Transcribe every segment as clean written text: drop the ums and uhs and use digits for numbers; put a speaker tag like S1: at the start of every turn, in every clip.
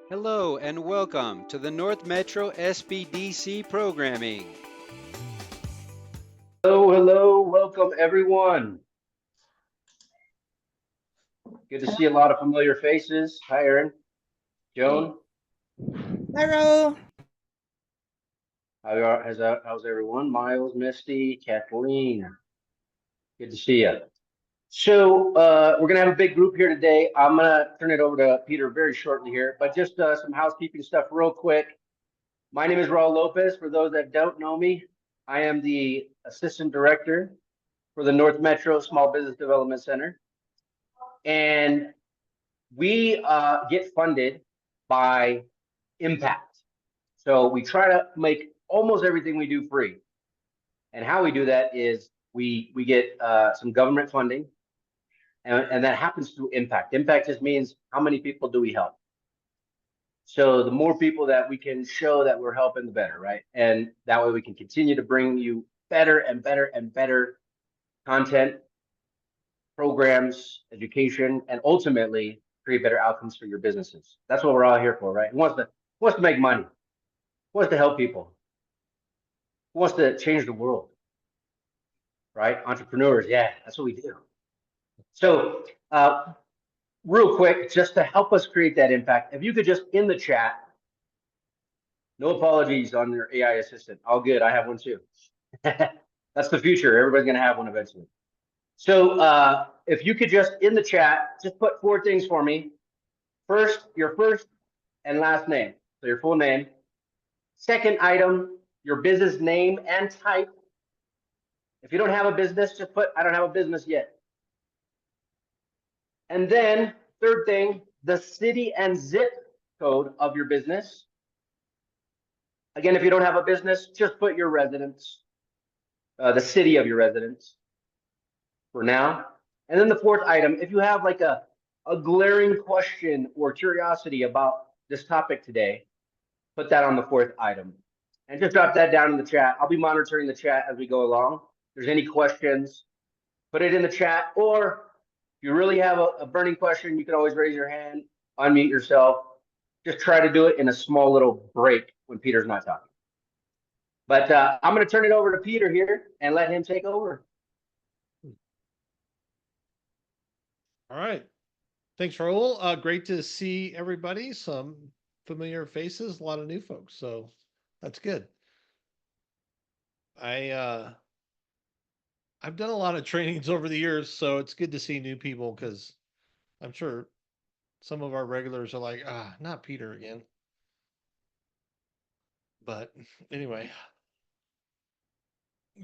S1: Hello and welcome to the North Metro SBDC programming.
S2: Hello, hello, welcome everyone. Good to see a lot of familiar faces. Hi, Aaron, Joan.
S3: Hello.
S2: How's everyone? Miles, Misty, Kathleen. Good to see you. So we're gonna have a big group here today. I'm gonna turn it over to Peter very shortly here, but just some housekeeping stuff real quick. My name is Raul Lopez. For those that don't know me, I am the assistant director for the North Metro Small Business Development Center, and we get funded by impact. So we try to make almost everything we do free. And how we do that is we get some government funding, and that happens through impact. Impact just means how many people do we help. So the more people that we can show that we're helping, the better, right? And that way we can continue to bring you better and better and better content, programs, education, and ultimately create better outcomes for your businesses. That's what we're all here for, right? Who wants to make money? Who wants to help people? Who wants to change the world? Right? Entrepreneurs, yeah, that's what we do. So, real quick, just to help us create that impact, if you could just in the chat, no apologies on your AI assistant. All good. I have one too. That's the future. Everybody's going to have one eventually. So, if you could just in the chat, just put four things for me. First, your first and last name. So, your full name. Second item, your business name and type. If you don't have a business, just put, I don't have a business yet. And then third thing, the city and zip code of your business. Again, if you don't have a business, just put your residence, the city of your residence for now. And then the fourth item, if you have like a glaring question or curiosity about this topic today, put that on the fourth item. And just drop that down in the chat. I'll be monitoring the chat as we go along. If there's any questions, put it in the chat. Or if you really have a burning question, you can always raise your hand, unmute yourself. Just try to do it in a small little break when Peter's not talking. But I'm going to turn it over to Peter here and let him take over.
S4: All right. Thanks, Raul. Great to see everybody. Some familiar faces, a lot of new folks. So that's good. I've done a lot of trainings over the years, so it's good to see new people because I'm sure some of our regulars are like, not Peter again. But anyway,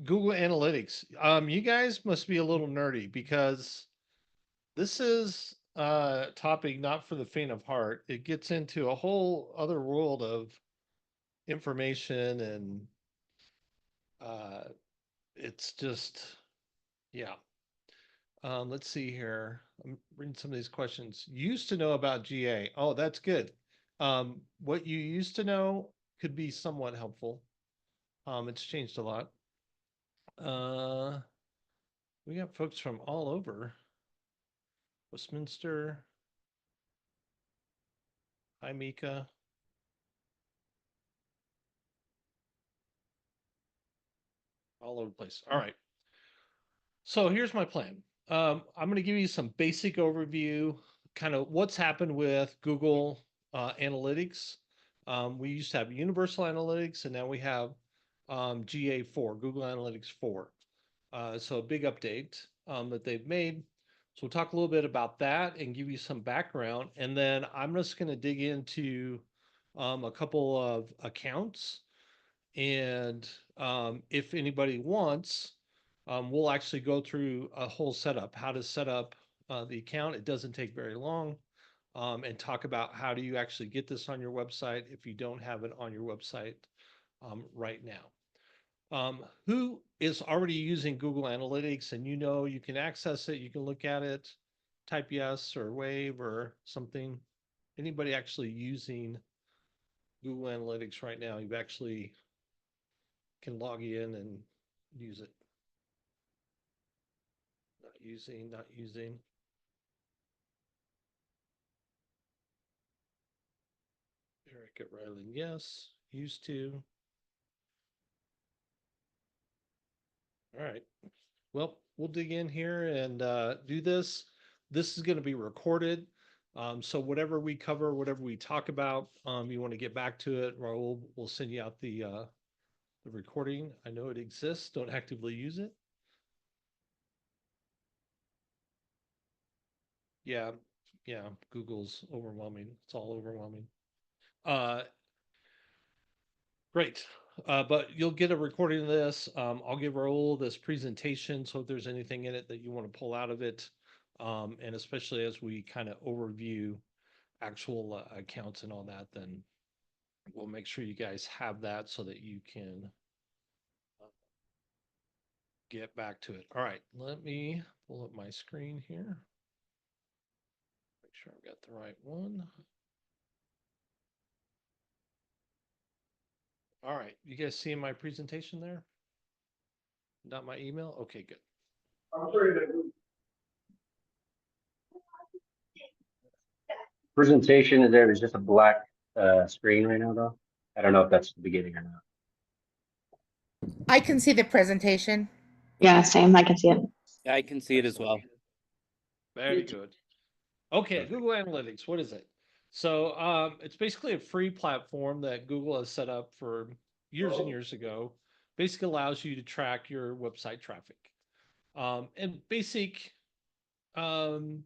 S4: Google Analytics. You guys must be a little nerdy because this is a topic not for the faint of heart. It gets into a whole other world of information and it's just, yeah. Let's see here. I'm reading some of these questions. Used to know about GA. Oh, that's good. What you used to know could be somewhat helpful. It's changed a lot. We got folks from all over. Westminster. Hi, Mika. All over the place. All right. So here's my plan. I'm going to give you some basic overview, kind of what's happened with Google Analytics. We used to have Universal Analytics, and now we have GA4, Google Analytics 4. So a big update that they've made. So we'll talk a little bit about that and give you some background. And then I'm just going to dig into a couple of accounts. And if anybody wants, we'll actually go through a whole setup, how to set up the account. It doesn't take very long. And talk about how do you actually get this on your website if you don't have it on your website right now. Who is already using Google Analytics and you can access it, you can look at it, type yes or wave or something. Anybody actually using Google Analytics right now, you've actually can log in and use it. Not using. Cricket Ryland, yes. Used to. All right. Well, we'll dig in here and do this. This is going to be recorded. So whatever we cover, whatever we talk about, you want to get back to it, Raul, we'll send you out the recording. I know it exists. Don't actively use it. Yeah, yeah. Google's overwhelming. It's all overwhelming. Uh, Great. But you'll get a recording of this. I'll give Raul this presentation. So if there's anything in it that you want to pull out of it, and especially as we kind of overview actual accounts and all that, then we'll make sure you guys have that so that you can get back to it. All right, let me pull up my screen here. Make sure I've got the right one. All right, you guys seeing my presentation there? Not my email? Okay, good.
S2: Presentation is there. There's just a black screen right now, though. I don't know if that's the beginning or not.
S3: I can see the presentation.
S5: Yeah, same. I can see it.
S6: Yeah, I can see it as well.
S4: Very good. Okay, Google Analytics, what is it? So it's basically a free platform that Google has set up for years and years ago. Basically allows you to track your website traffic. And basic, um,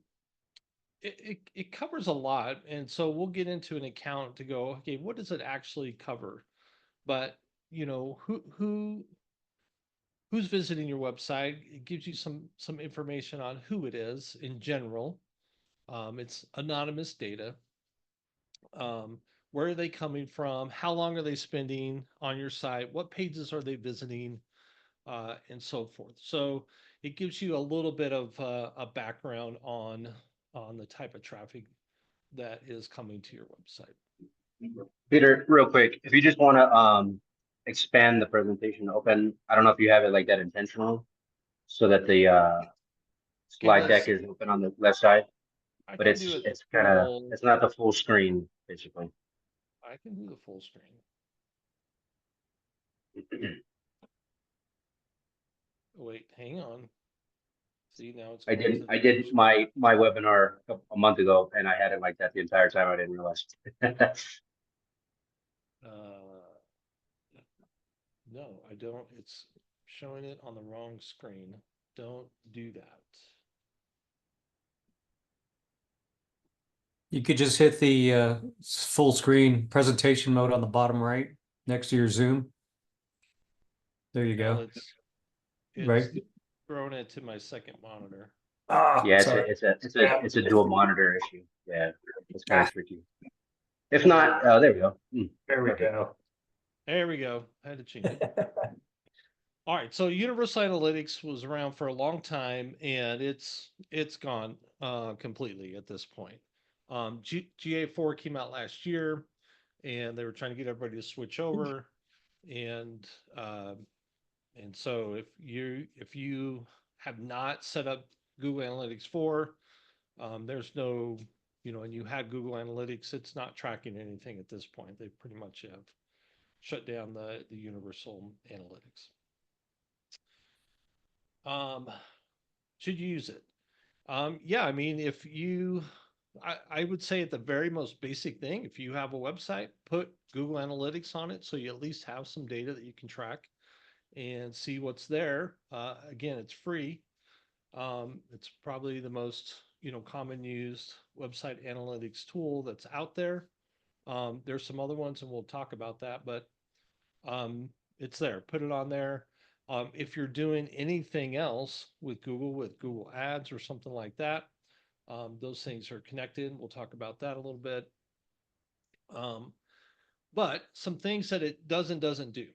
S4: it covers a lot. And so we'll get into an account to go, okay, what does it actually cover? But you know, who's visiting your website? It gives you some information on who it is in general. It's anonymous data. Um, where are they coming from? How long are they spending on your site? What pages are they visiting? And so forth. So it gives you a little bit of a background on the type of traffic that is coming to your website.
S2: Peter, real quick, if you just want to expand the presentation, open. I don't know if you have it like that intentional, so that the slide deck is open on the left side,
S4: I
S2: but
S4: can
S2: it's
S4: do it
S2: kind of
S4: full.
S2: it's not the full screen basically.
S4: I can do the full screen. Wait, hang on. See, now it's
S2: I
S4: going
S2: did
S4: to
S2: I
S4: the
S2: did my webinar a month ago, and I had it like that the entire time. I didn't realize.
S4: No, I don't. It's showing it on the wrong screen. Don't do that.
S7: You could just hit the full screen presentation mode on the bottom right next to your Zoom. There you
S4: Well,
S7: go.
S4: it's
S7: Right.
S4: throwing it to my second monitor.
S7: Ah,
S2: Yeah,
S7: sorry.
S2: it's a dual monitor issue. Yeah, it's kind of tricky. If not, there we go.
S7: There we
S2: Perfect.
S7: go.
S4: There we go. I had to change it. All right, so Universal Analytics was around for a long time, and it's gone completely at this point. GA4 came out last year, and they were trying to get everybody to switch over, and so if you have not set up Google Analytics 4, there's no, and you had Google Analytics, it's not tracking anything at this point. They pretty much have shut down the Universal Analytics. Should you use it? Yeah, I mean, if you, I would say at the very most basic thing, if you have a website, put Google Analytics on it so you at least have some data that you can track and see what's there. Again, it's free. It's probably the most, common used website analytics tool that's out there. There's some other ones and we'll talk about that, but it's there. Put it on there. If you're doing anything else with Google Ads or something like that, those things are connected. We'll talk about that a little bit. But some things that it doesn't do.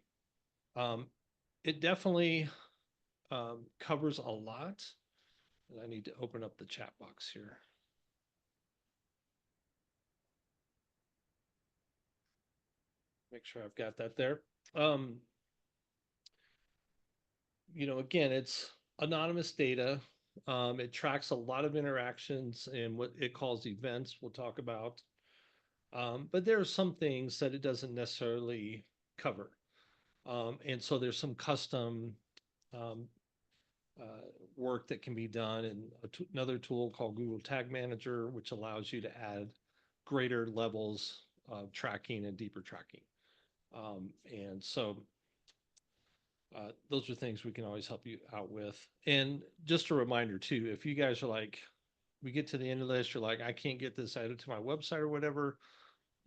S4: It definitely covers a lot. And I need to open up the chat box here. Make sure I've got that there. Again, it's anonymous data. It tracks a lot of interactions and what it calls events we'll talk about. But there are some things that it doesn't necessarily cover. And so there's some custom um, work that can be done in another tool called Google Tag Manager, which allows you to add greater levels of tracking and deeper tracking. And so those are things we can always help you out with. And just a reminder too, if you guys are like, we get to the end of this, you're like, I can't get this added to my website or whatever,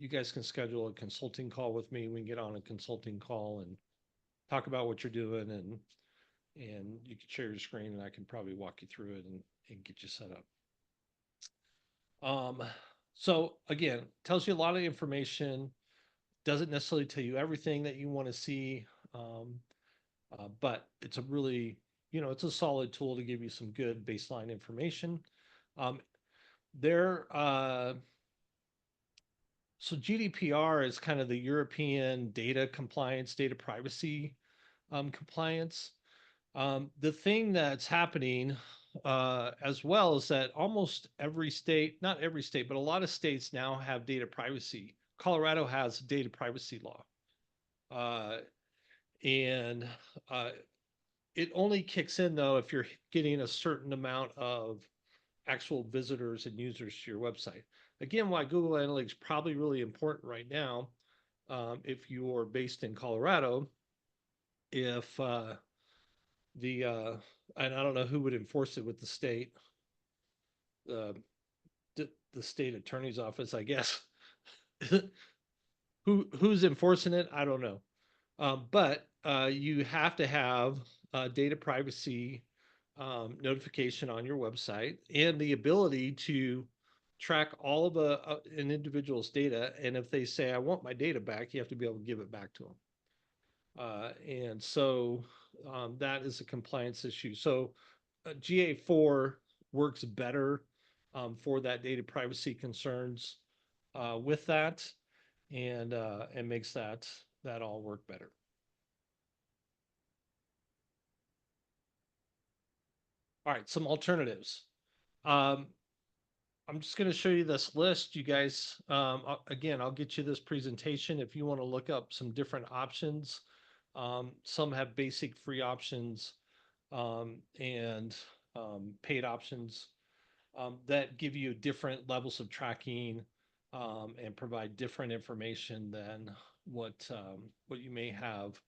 S4: you guys can schedule a consulting call with me. We can get on a consulting call and talk about what you're doing, and you can share your screen and I can probably walk you through it and get you set up. So again, tells you a lot of information, doesn't necessarily tell you everything that you want to see. But it's a really, it's a solid tool to give you some good baseline information. Um, there, so GDPR is kind of the European data compliance, data privacy compliance. The thing that's happening as well is that almost every state, not every state, but a lot of states now have data privacy. Colorado has a data privacy law. And it only kicks in though if you're getting a certain amount of actual visitors and users to your website. Again, why Google Analytics is probably really important right now. If you're based in Colorado, if and I don't know who would enforce it with the state, uh, the state attorney's office, I guess. Who's enforcing it? I don't know. But you have to have data privacy notification on your website and the ability to track all of an individual's data. And if they say, I want my data back, you have to be able to give it back to them. And so that is a compliance issue. So GA4 works better for that data privacy concerns with that, and makes that all work better. All right, some alternatives. I'm just going to show you this list. You guys, again, I'll get you this presentation if you want to look up some different options. Some have basic free options and paid options that give you different levels of tracking and provide different information than what you may have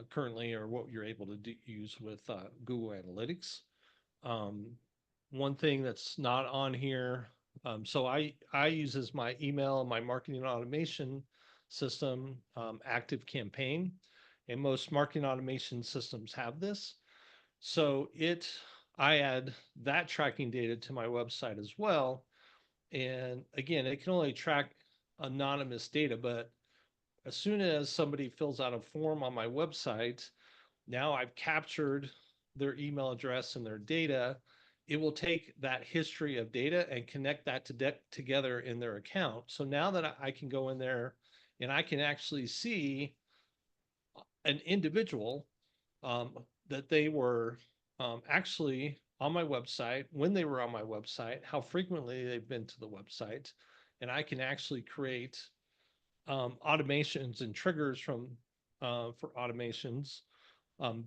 S4: currently or what you're able to use with Google Analytics. One thing that's not on here, so I use as my email and my marketing automation system, Active Campaign, and most marketing automation systems have this. So I add that tracking data to my website as well. And again, it can only track anonymous data, but as soon as somebody fills out a form on my website, now I've captured their email address and their data. It will take that history of data and connect that together in their account. So now that I can go in there and I can actually see an individual that they were actually on my website, when they were on my website, how frequently they've been to the website, and I can actually create automations and triggers for automations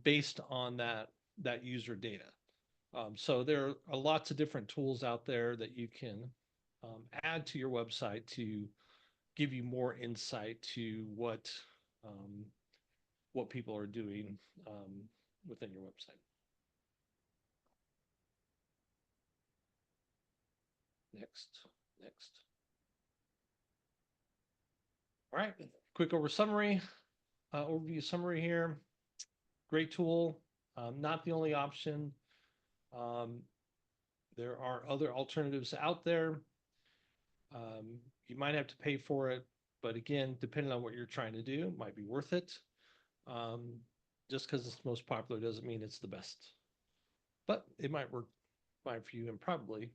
S4: based on that user data. So there are lots of different tools out there that you can add to your website to give you more insight to what people are doing within your website. Next. All right, quick overview summary here. Great tool, not the only option. There are other alternatives out there. You might have to pay for it, but again, depending on what you're trying to do, it might be worth it. Just because it's most popular doesn't mean it's the best, but it might work fine for you and probably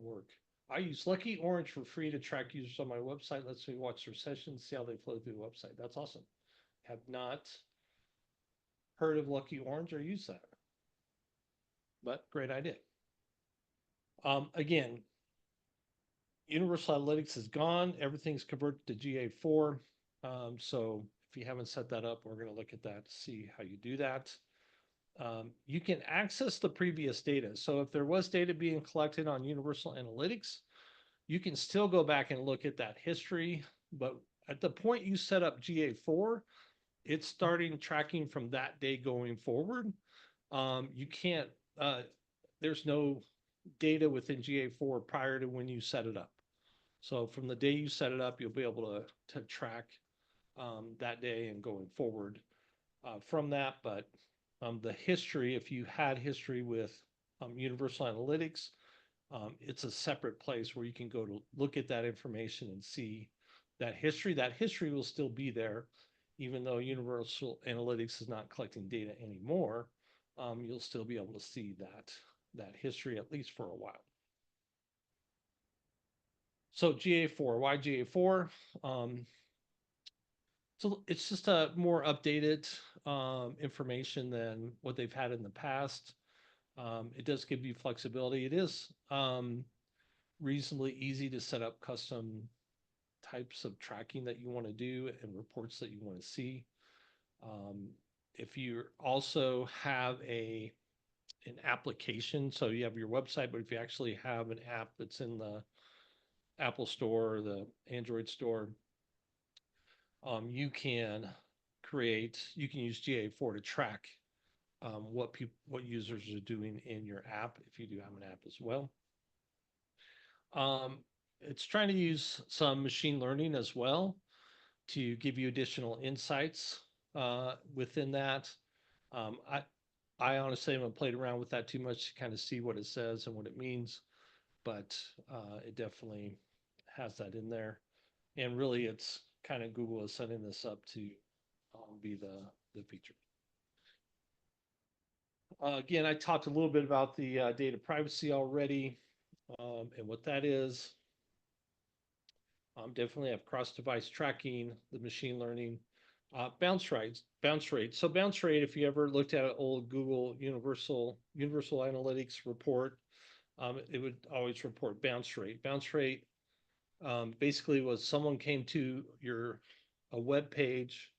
S4: work. I use Lucky Orange for free to track users on my website. Lets me watch their sessions, see how they flow through the website. That's awesome. Have not heard of Lucky Orange or use that, but great idea. Again, Universal Analytics is gone. Everything's converted to GA4. So if you haven't set that up, we're going to look at that to see how you do that. You can access the previous data. So if there was data being collected on Universal Analytics, you can still go back and look at that history. But at the point you set up GA4, it's starting tracking from that day going forward. You can't, there's no data within GA4 prior to when you set it up. So from the day you set it up, you'll be able to track that day and going forward from that. But the history, if you had history with Universal Analytics, it's a separate place where you can go to look at that information and see that history. That history will still be there, even though Universal Analytics is not collecting data anymore. You'll still be able to see that history at least for a while. So GA4, why GA4? So it's just a more updated information than what they've had in the past. It does give you flexibility. It is reasonably easy to set up custom types of tracking that you want to do and reports that you want to see. If you also have an application, so you have your website, but if you actually have an app that's in the Apple Store or the Android Store, you can use GA4 to track what users are doing in your app if you do have an app as well. It's trying to use some machine learning as well to give you additional insights within that. I honestly haven't played around with that too much to kind of see what it says and what it means, but it definitely has that in there. And really, it's kind of Google is setting this up to be the feature. Again, I talked a little bit about the data privacy already and what that is. Definitely have cross-device tracking, the machine learning, bounce rate. So bounce rate, if you ever looked at an old Google Universal Analytics report, it would always report bounce rate. Bounce rate basically was someone came to a web page,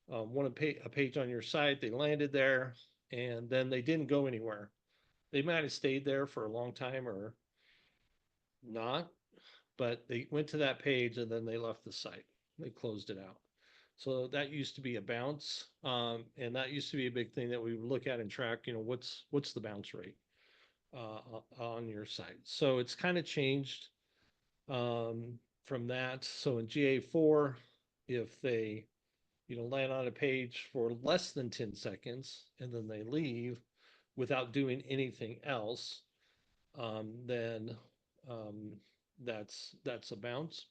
S4: a page on your site, they landed there, and then they didn't go anywhere. They might have stayed there for a long time or not, but they went to that page and then they left the site. They closed it out. So that used to be a bounce, and that used to be a big thing that we would look at and track. What's the bounce rate on your site? So it's kind of changed from that. So in GA4, if they land on a page for less than 10 seconds and then they leave without doing anything else, then that's a bounce.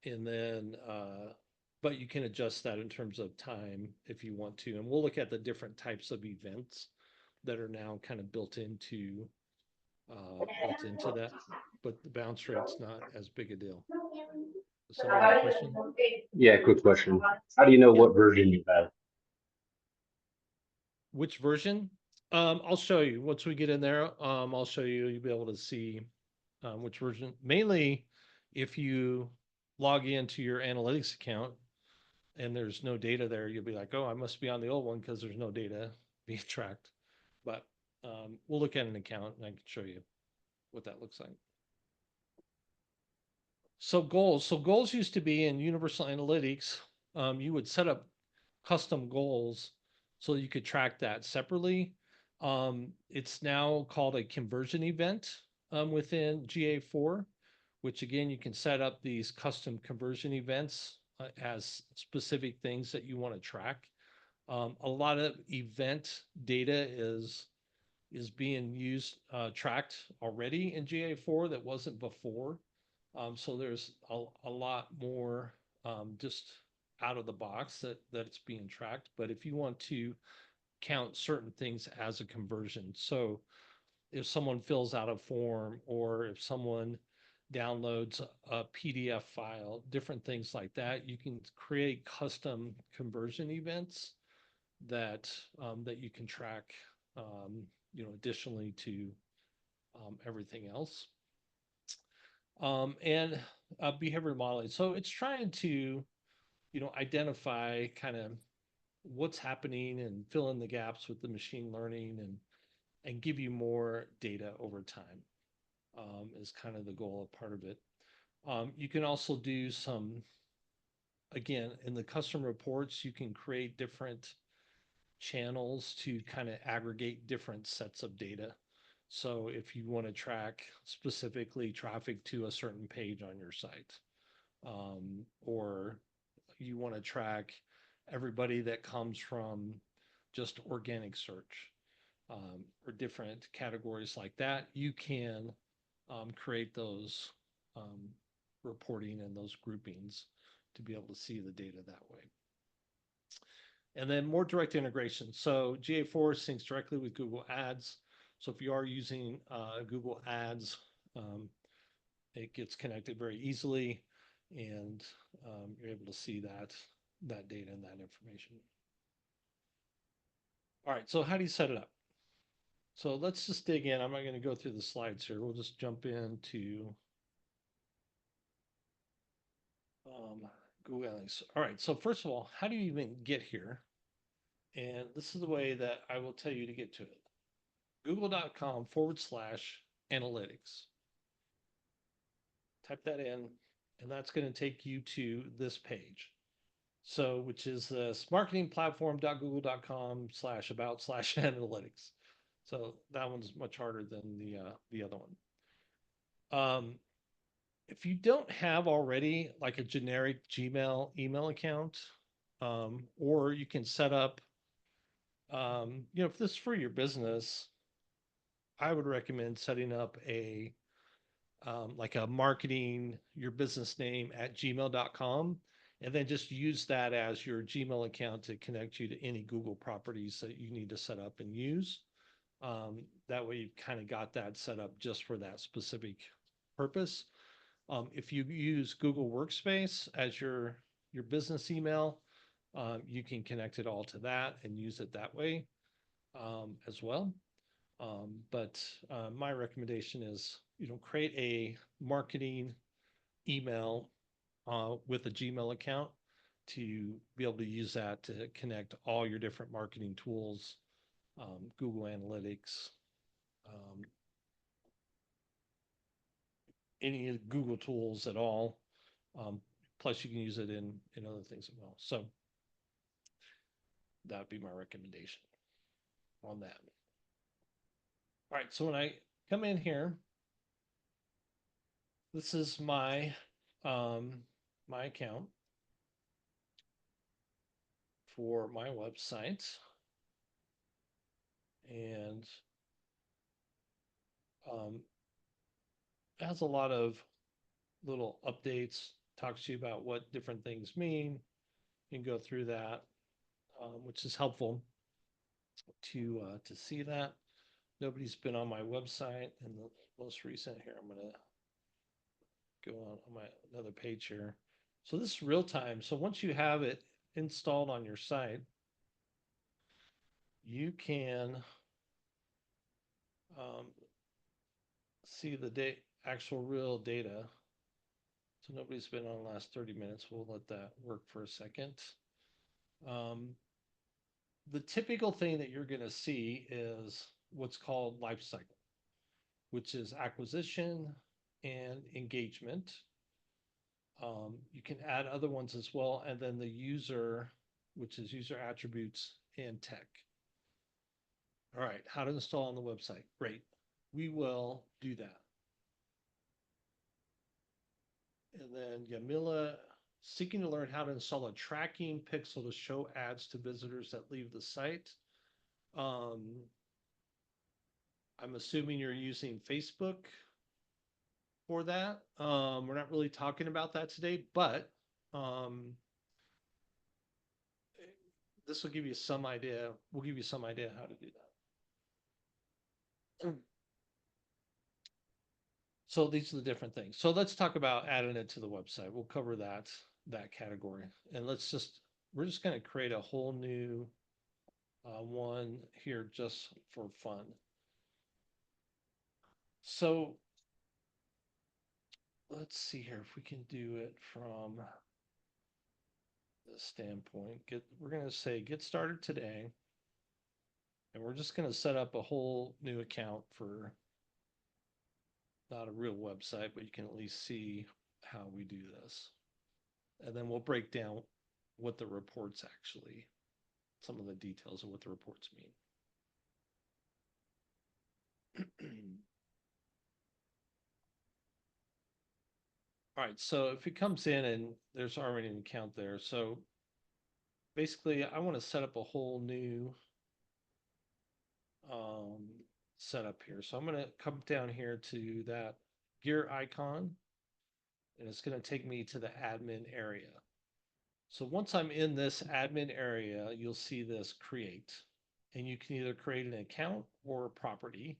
S4: And then, but you can adjust that in terms of time if you want to. And we'll look at the different types of events that are now kind of built into that. But the bounce rate's not as big a deal. Somebody have a question?
S2: Yeah, quick question. How do you know
S4: Yeah.
S2: what version you have?
S4: Which version? I'll show you once we get in there. I'll show you. You'll be able to see which version. Mainly, if you log into your analytics account and there's no data there, you'll be like, "Oh, I must be on the old one because there's no data being tracked." But we'll look at an account and I can show you what that looks like. So goals used to be in Universal Analytics. You would set up custom goals so you could track that separately. It's now called a conversion event within GA4, which again, you can set up these custom conversion events as specific things that you want to track. A lot of event data is being used, tracked already in GA4 that wasn't before. So there's a lot more just out of the box that it's being tracked. But if you want to count certain things as a conversion, so if someone fills out a form or if someone downloads a PDF file, different things like that, you can create custom conversion events that that you can track, additionally to everything else. And behavior modeling. So it's trying to, identify kind of what's happening and fill in the gaps with the machine learning and give you more data over time, is kind of the goal of part of it. You can also do some, again, in the custom reports, you can create different channels to kind of aggregate different sets of data. So if you want to track specifically traffic to a certain page on your site, or you want to track everybody that comes from just organic search, or different categories like that, you can create those reporting and those groupings to be able to see the data that way. And then more direct integration. So GA4 syncs directly with Google Ads. So if you are using Google Ads, it gets connected very easily, and you're able to see that data and that information. All right, so how do you set it up? So let's just dig in. I'm not going to go through the slides here. We'll just jump into Google Analytics. All right, so first of all, how do you even get here? And this is the way that I will tell you to get to it. Google.com/analytics. Type that in, and that's going to take you to this page. So, which is this marketingplatform.google.com/about/analytics. So that one's much harder than the other one. If you don't have already like a generic Gmail email account, or you can set up, if this is for your business, I would recommend setting up like a marketing your business name at gmail.com, and then just use that as your Gmail account to connect you to any Google properties that you need to set up and use. That way you've kind of got that set up just for that specific purpose. If you use Google Workspace as your business email, you can connect it all to that and use it that way, as well. But my recommendation is, create a marketing email with a Gmail account to be able to use that to connect all your different marketing tools, Google Analytics, any Google tools at all. Plus, you can use it in other things as well. So that would be my recommendation on that. All right, so when I come in here, this is my my account for my website, and it has a lot of little updates, talks to you about what different things mean. You can go through that, which is helpful to see that. Nobody's been on my website in the most recent here. I'm gonna go on my another page here. So this is real time. So once you have it installed on your site, you can see the actual real data. So nobody's been on the last 30 minutes. We'll let that work for a second. The typical thing that you're going to see is what's called life cycle, which is acquisition and engagement. You can add other ones as well, and then the user, which is user attributes and tech. All right, how to install on the website. Great. We will do that. And then Yamila, seeking to learn how to install a tracking pixel to show ads to visitors that leave the site. I'm assuming you're using Facebook for that. We're not really talking about that today, but this will give you some idea. We'll give you some idea how to do that. So these are the different things. So let's talk about adding it to the website. We'll cover that category. And we're just going to create a whole new one here just for fun. So let's see here if we can do it from this standpoint. We're going to say get started today. And we're just going to set up a whole new account for not a real website, but you can at least see how we do this. And then we'll break down what the reports actually, some of the details of what the reports mean. All right, so if it comes in and there's already an account there, so basically I want to set up a whole new setup here. So I'm going to come down here to that gear icon, and it's going to take me to the admin area. So once I'm in this admin area, you'll see this create, and you can either create an account or a property.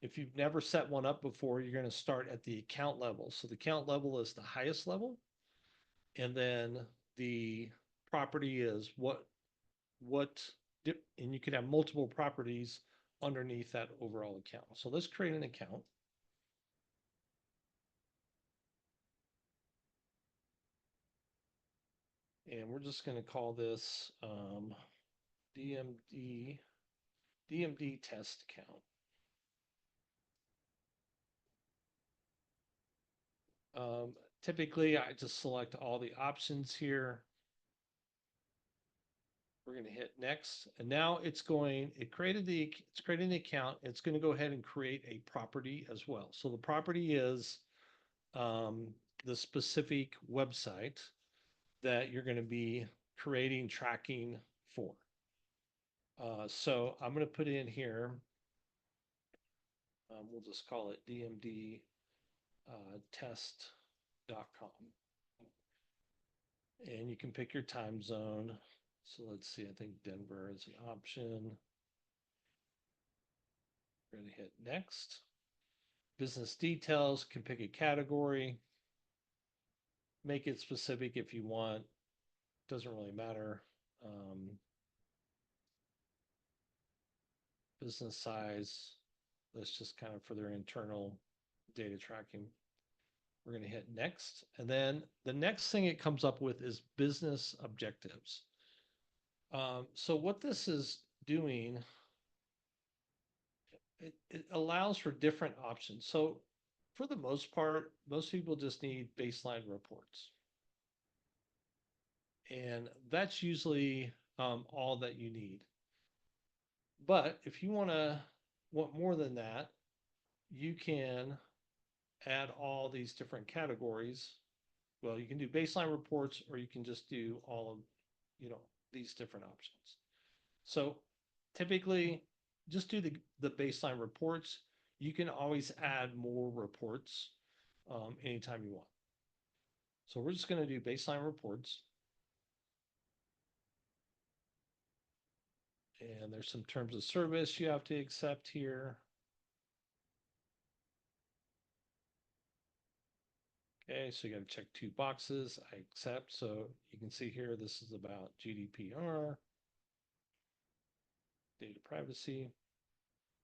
S4: If you've never set one up before, you're going to start at the account level. So the account level is the highest level, and then the property is and you can have multiple properties underneath that overall account. So let's create an account. And we're just going to call this DMD test account. Typically, I just select all the options here. We're going to hit next, and now it's creating the account. It's going to go ahead and create a property as well. So the property is the specific website that you're going to be creating tracking for. So I'm going to put in here, we'll just call it DMD test.com. And you can pick your time zone. So let's see, I think Denver is an option. We're going to hit next. Business details, can pick a category. Make it specific if you want. Doesn't really matter. Business size, that's just kind of for their internal data tracking. We're going to hit next. And then the next thing it comes up with is business objectives. So what this is doing, it allows for different options. So for the most part, most people just need baseline reports. And that's usually all that you need. But if you want more than that, you can add all these different categories. Well, you can do baseline reports, or you can just do all of, these different options. So typically just do the baseline reports. You can always add more reports anytime you want. So we're just going to do baseline reports. And there's some terms of service you have to accept here. Okay, so you got to check 2 boxes. I accept. So you can see here, this is about GDPR, data privacy.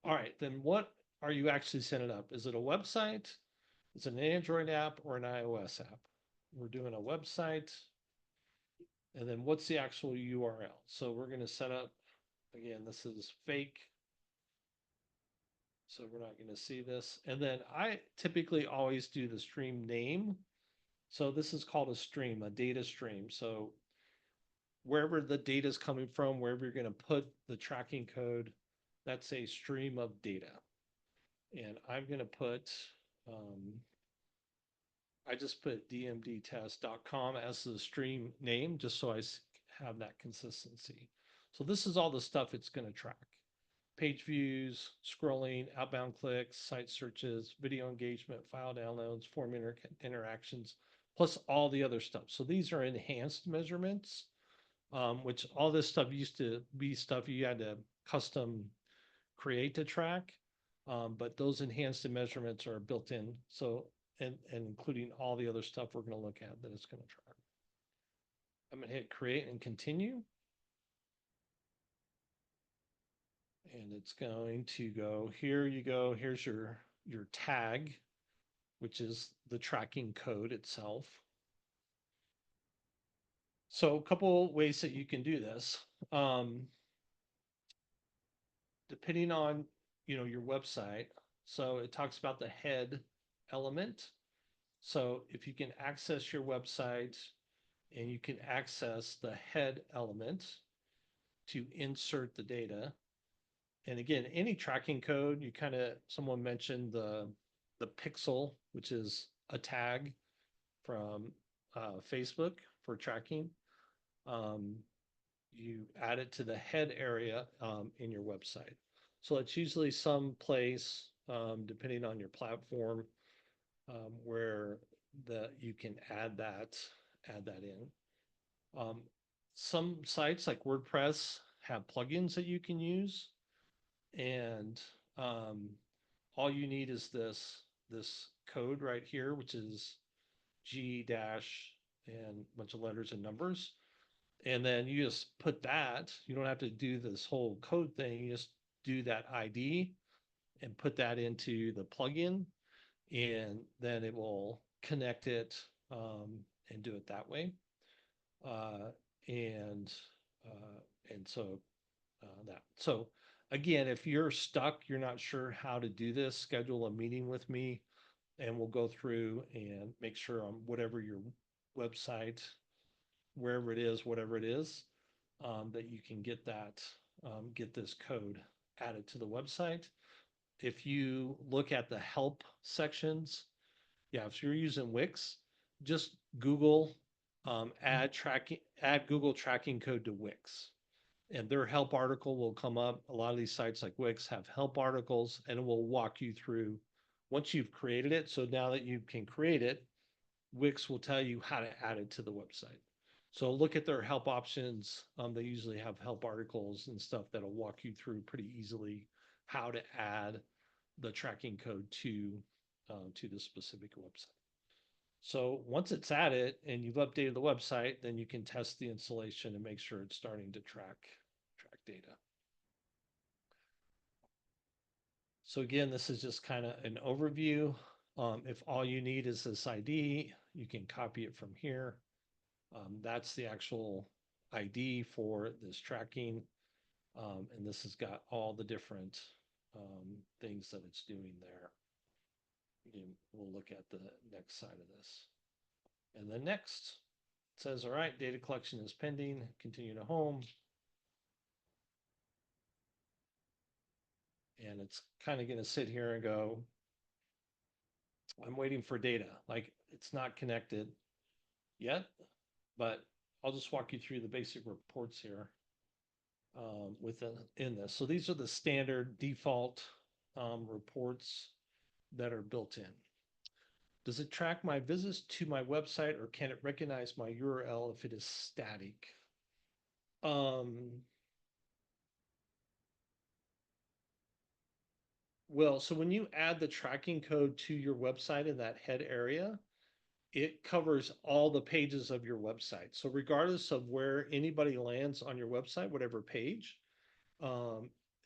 S4: All right, then what are you actually setting up? Is it a website? Is it an Android app or an iOS app? We're doing a website. And then what's the actual URL? So we're going to set up, again, this is fake. So we're not going to see this. And then I typically always do the stream name. So this is called a stream, a data stream. So wherever the data is coming from, wherever you're going to put the tracking code, that's a stream of data. And I'm going to put, I just put dmdtest.com as the stream name, just so I have that consistency. So this is all the stuff it's going to track. Page views, scrolling, outbound clicks, site searches, video engagement, file downloads, form interactions, plus all the other stuff. So these are enhanced measurements, which all this stuff used to be stuff you had to custom create to track. But those enhanced measurements are built in. So, and including all the other stuff we're going to look at that it's going to track. I'm going to hit create and continue. And it's going to go, here you go, here's your your tag, which is the tracking code itself. So a couple ways that you can do this. Depending on, your website. So it talks about the head element. So if you can access your website and you can access the head element to insert the data. And again, any tracking code, someone mentioned the pixel, which is a tag from Facebook for tracking. You add it to the head area in your website. So it's usually some place, depending on your platform, where you can add that in. Some sites like WordPress have plugins that you can use, and all you need is this code right here, which is G dash and a bunch of letters and numbers. And then you just put that. You don't have to do this whole code thing. You just do that ID and put that into the plugin, and then it will connect it and do it that way. Uh, and so that. So again, if you're stuck, you're not sure how to do this, schedule a meeting with me, and we'll go through and make sure on whatever your website, wherever it is, whatever it is, that you can get this code added to the website. If you look at the help sections, if you're using Wix, just Google add Google tracking code to Wix, and their help article will come up. A lot of these sites like Wix have help articles, and it will walk you through once you've created it. So now that you can create it, Wix will tell you how to add it to the website. So look at their help options. They usually have help articles and stuff that'll walk you through pretty easily how to add the tracking code to the specific website. So once it's added and you've updated the website, then you can test the installation and make sure it's starting to track data. So again, this is just kind of an overview. If all you need is this ID, you can copy it from here. That's the actual ID for this tracking. And this has got all the different things that it's doing there. And we'll look at the next side of this. And then next, it says, all right, data collection is pending, continue to home. And it's kind of going to sit here and go, I'm waiting for data. Like, it's not connected yet, but I'll just walk you through the basic reports here in this. So these are the standard default reports that are built in. Does it track my visits to my website, or can it recognize my URL if it is static? Well, so when you add the tracking code to your website in that head area, it covers all the pages of your website. So regardless of where anybody lands on your website, whatever page,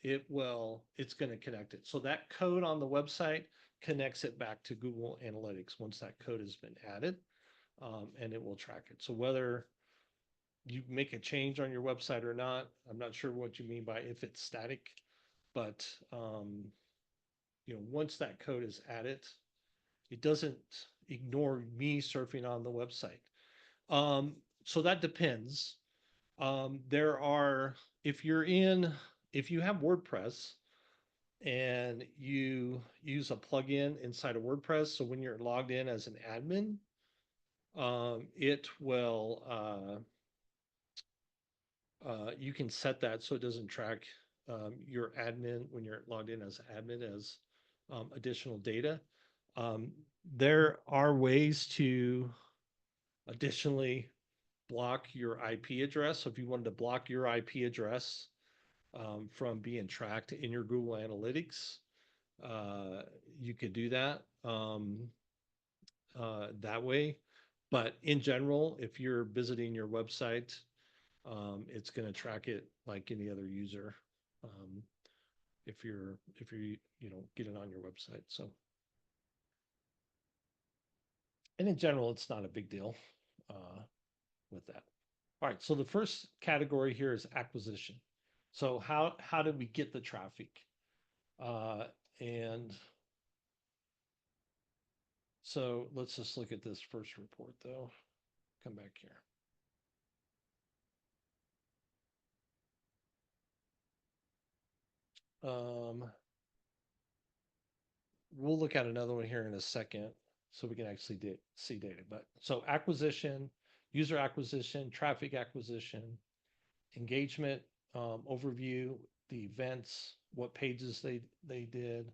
S4: it's going to connect it. So that code on the website connects it back to Google Analytics once that code has been added, and it will track it. So whether you make a change on your website or not, I'm not sure what you mean by if it's static, but once that code is added, it doesn't ignore me surfing on the website. So that depends. If you have WordPress and you use a plugin inside of WordPress, so when you're logged in as an admin, it will, you can set that so it doesn't track your admin when you're logged in as admin as additional data. There are ways to additionally block your IP address. So if you wanted to block your IP address from being tracked in your Google Analytics, you could do that that way. But in general, if you're visiting your website, it's going to track it like any other user. If you're getting on your website. So And in general, it's not a big deal with that. All right, so the first category here is acquisition. So how did we get the traffic? And so let's just look at this first report though. Come back here. We'll look at another one here in a second so we can actually see data. But so acquisition, user acquisition, traffic acquisition, engagement, overview, the events, what pages they did,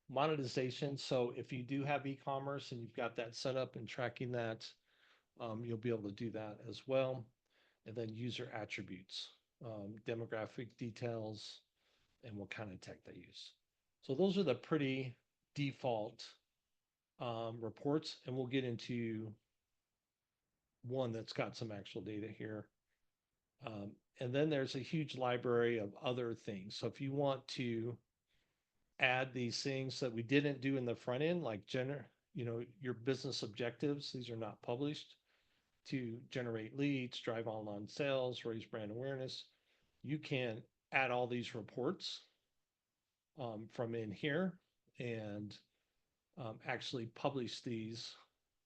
S4: monetization. So if you do have e-commerce and you've got that set up and tracking that, you'll be able to do that as well. And then user attributes, demographic details, and what kind of tech they use. So those are the pretty default reports, and we'll get into one that's got some actual data here. And then there's a huge library of other things. So if you want to add these things that we didn't do in the front end, like your business objectives, these are not published, to generate leads, drive online sales, raise brand awareness, you can add all these reports from in here and actually publish these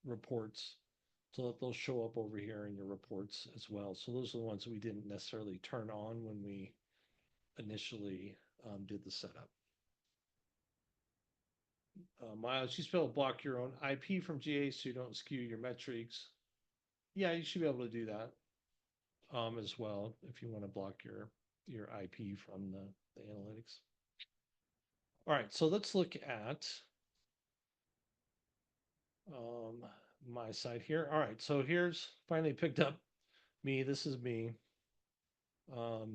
S4: reports so that they'll show up over here in your reports as well. So those are the ones we didn't necessarily turn on when we initially did the setup. Miles, you should be able to block your own IP from GA so you don't skew your metrics. Yeah, you should be able to do that as well if you want to block your IP from the analytics. All right, so let's look at my side here. All right, so here's finally picked up me. This is me. It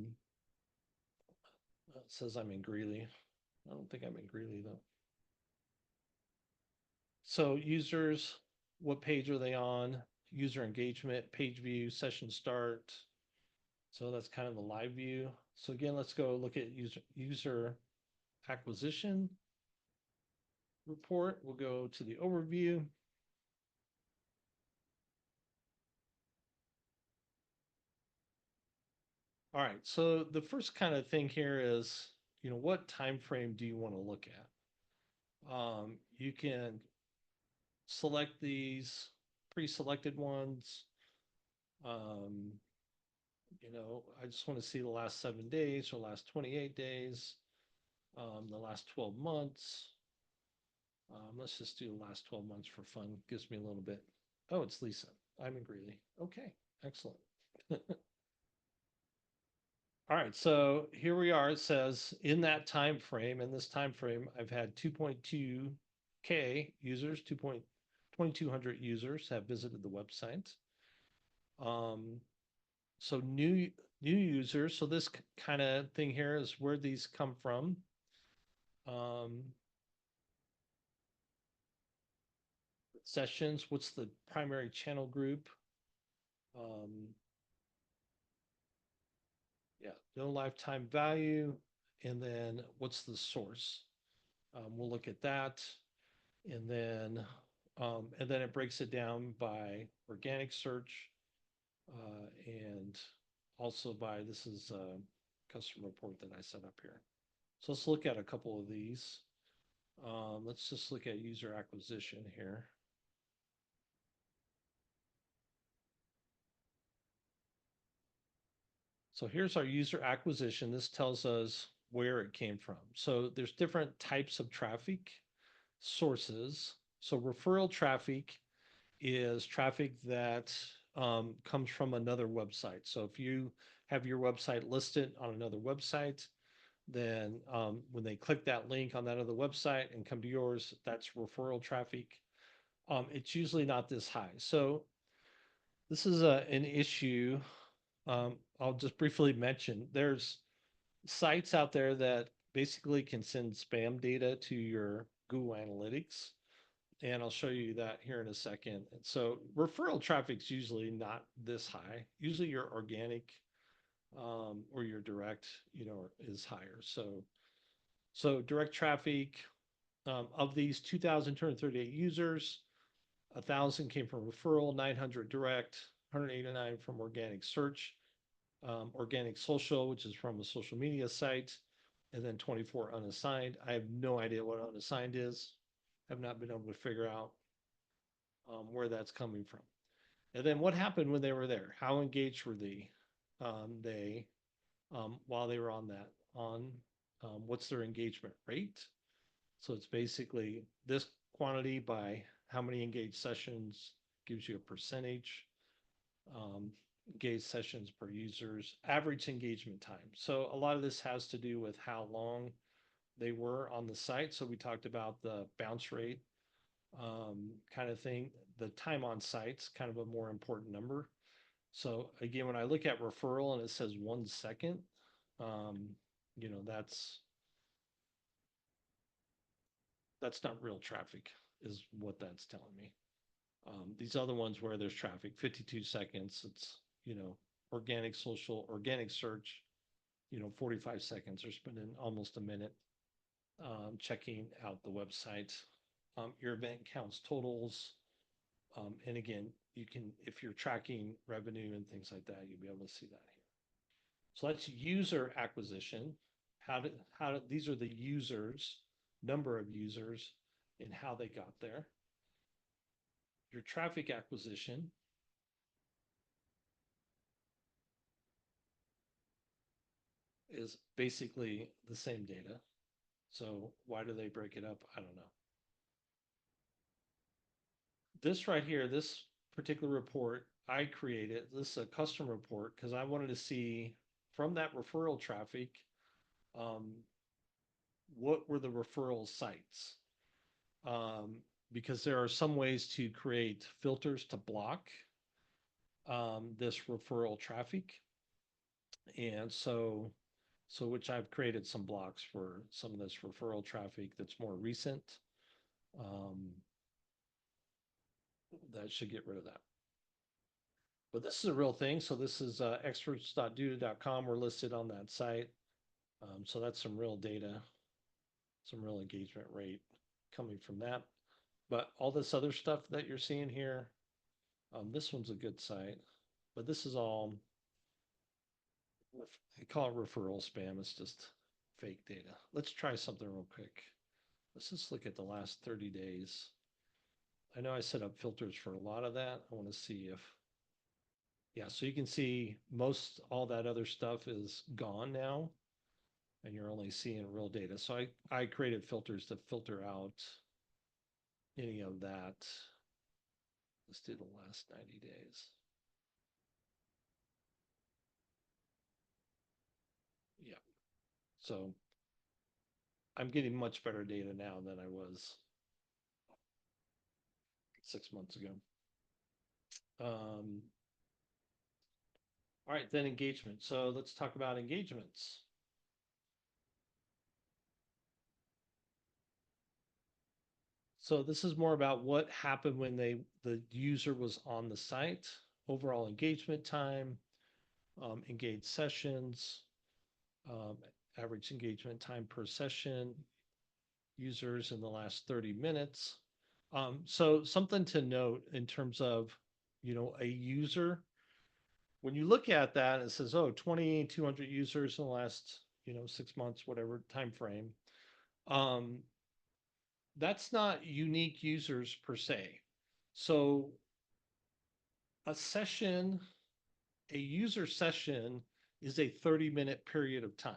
S4: says I'm in Greeley. I don't think I'm in Greeley though. So users, what page are they on? User engagement, page view, session start. So that's kind of the live view. So again, let's go look at user acquisition report. We'll go to the overview. All right, so the first kind of thing here is, what time frame do you want to look at? You can select these pre-selected ones. I just want to see the last 7 days or last 28 days, the last 12 months. Let's just do the last 12 months for fun. Gives me a little bit. Oh, it's Lisa. I'm in Greeley. Okay, excellent. All right, so here we are. It says in that time frame, I've had 2.2K users, 2,200 users have visited the website. So new users. So this kind of thing here is where these come from. Sessions. What's the primary channel group? Yeah, no lifetime value, and then what's the source? We'll look at that, and then it breaks it down by organic search, and also by this is a custom report that I set up here. So let's look at a couple of these. Let's just look at user acquisition here. So here's our user acquisition. This tells us where it came from. So there's different types of traffic sources. So referral traffic is traffic that comes from another website. So if you have your website listed on another website, then when they click that link on that other website and come to yours, that's referral traffic. It's usually not this high. So this is an issue. I'll just briefly mention there's sites out there that basically can send spam data to your Google Analytics. And I'll show you that here in a second. And so referral traffic is usually not this high. Usually your organic or your direct, is higher. So direct traffic of these 2,238 users, 1,000 came from referral, 900 direct, 189 from organic search, organic social, which is from a social media site, and then 24 unassigned. I have no idea what unassigned is. Have not been able to figure out where that's coming from. And then what happened when they were there? How engaged were they? While they were on that, what's their engagement rate? So it's basically this quantity by how many engaged sessions gives you a percentage. Engaged sessions per users, average engagement time. So a lot of this has to do with how long they were on the site. So we talked about the bounce rate kind of thing. The time on site's kind of a more important number. So again, when I look at referral and it says 1 second, you know, that's not real traffic, is what that's telling me. These other ones where there's traffic, 52 seconds, it's, you know, organic social, organic search, you know, 45 seconds, they're spending almost a minute checking out the website. Your event counts totals. And again, you can, if you're tracking revenue and things like that, you'll be able to see that here. So that's user acquisition. These are the users, number of users and how they got there. Your traffic acquisition is basically the same data. So why do they break it up? I don't know. This right here, this particular report, I created, this is a custom report because I wanted to see from that referral traffic, what were the referral sites? Because there are some ways to create filters to block this referral traffic. And so which I've created some blocks for some of this referral traffic that's more recent. That should get rid of that. But this is a real thing. So this is experts.duda.com. We're listed on that site. So that's some real data, some real engagement rate coming from that. But all this other stuff that you're seeing here, this one's a good site, but this is all, I call it referral spam. It's just fake data. Let's try something real quick. Let's just look at the last 30 days. I know I set up filters for a lot of that. I want to see if, yeah, so you can see most all that other stuff is gone now and you're only seeing real data. So I created filters to filter out any of that. Let's do the last 90 days. Yeah. So I'm getting much better data now than I was 6 months ago. All right, then engagement. So let's talk about engagements. So this is more about what happened when the user was on the site, overall engagement time, engaged sessions, average engagement time per session, users in the last 30 minutes. So something to note in terms of, you know, a user, when you look at that, it says, oh, 2,200 users in the last, you know, 6 months, whatever time frame. That's not unique users per se. So a session, a user session is a 30-minute period of time.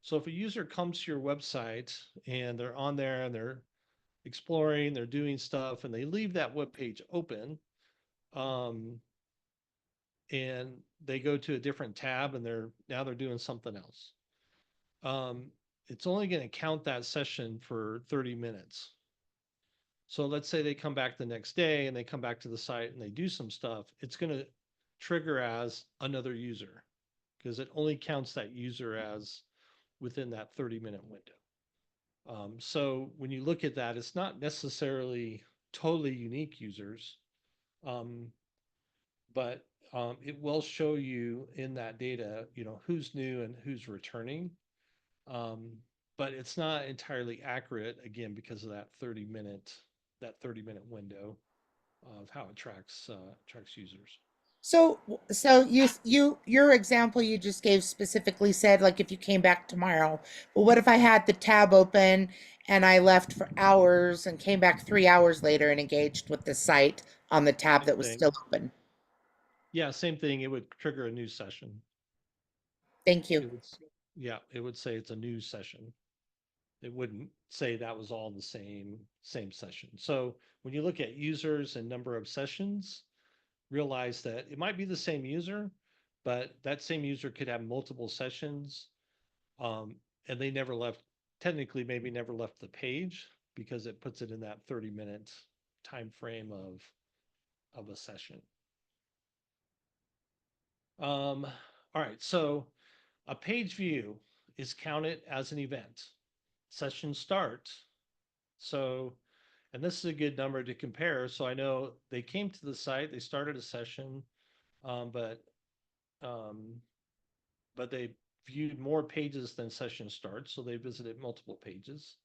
S4: So if a user comes to your website and they're on there and they're exploring, they're doing stuff, and they leave that web page open, and they go to a different tab and now they're doing something else. It's only going to count that session for 30 minutes. So let's say they come back the next day and they come back to the site and they do some stuff. It's going to trigger as another user because it only counts that user as within that 30-minute window. So when you look at that, it's not necessarily totally unique users, but it will show you in that data, you know, who's new and who's returning. But it's not entirely accurate, again, because of that 30-minute window. of how it tracks users.
S3: So your example you just gave specifically said like if you came back tomorrow, but what if I had the tab open and I left for hours and came back 3 hours later and engaged with the site on the tab
S4: Same
S3: that was
S4: thing.
S3: still open?
S4: Yeah, same thing. It would trigger a new session.
S3: Thank you.
S4: It would, yeah, it would say it's a new session. It wouldn't say that was all the same session. So when you look at users and number of sessions, realize that it might be the same user, but that same user could have multiple sessions, um, and they never left. Technically, maybe never left the page because it puts it in that 30-minute time frame of a session. All right, so a page view is counted as an event. Session start. So, and this is a good number to compare. So I know they came to the site, they started a session, um, but um, but they viewed more pages than session start. So they visited multiple pages.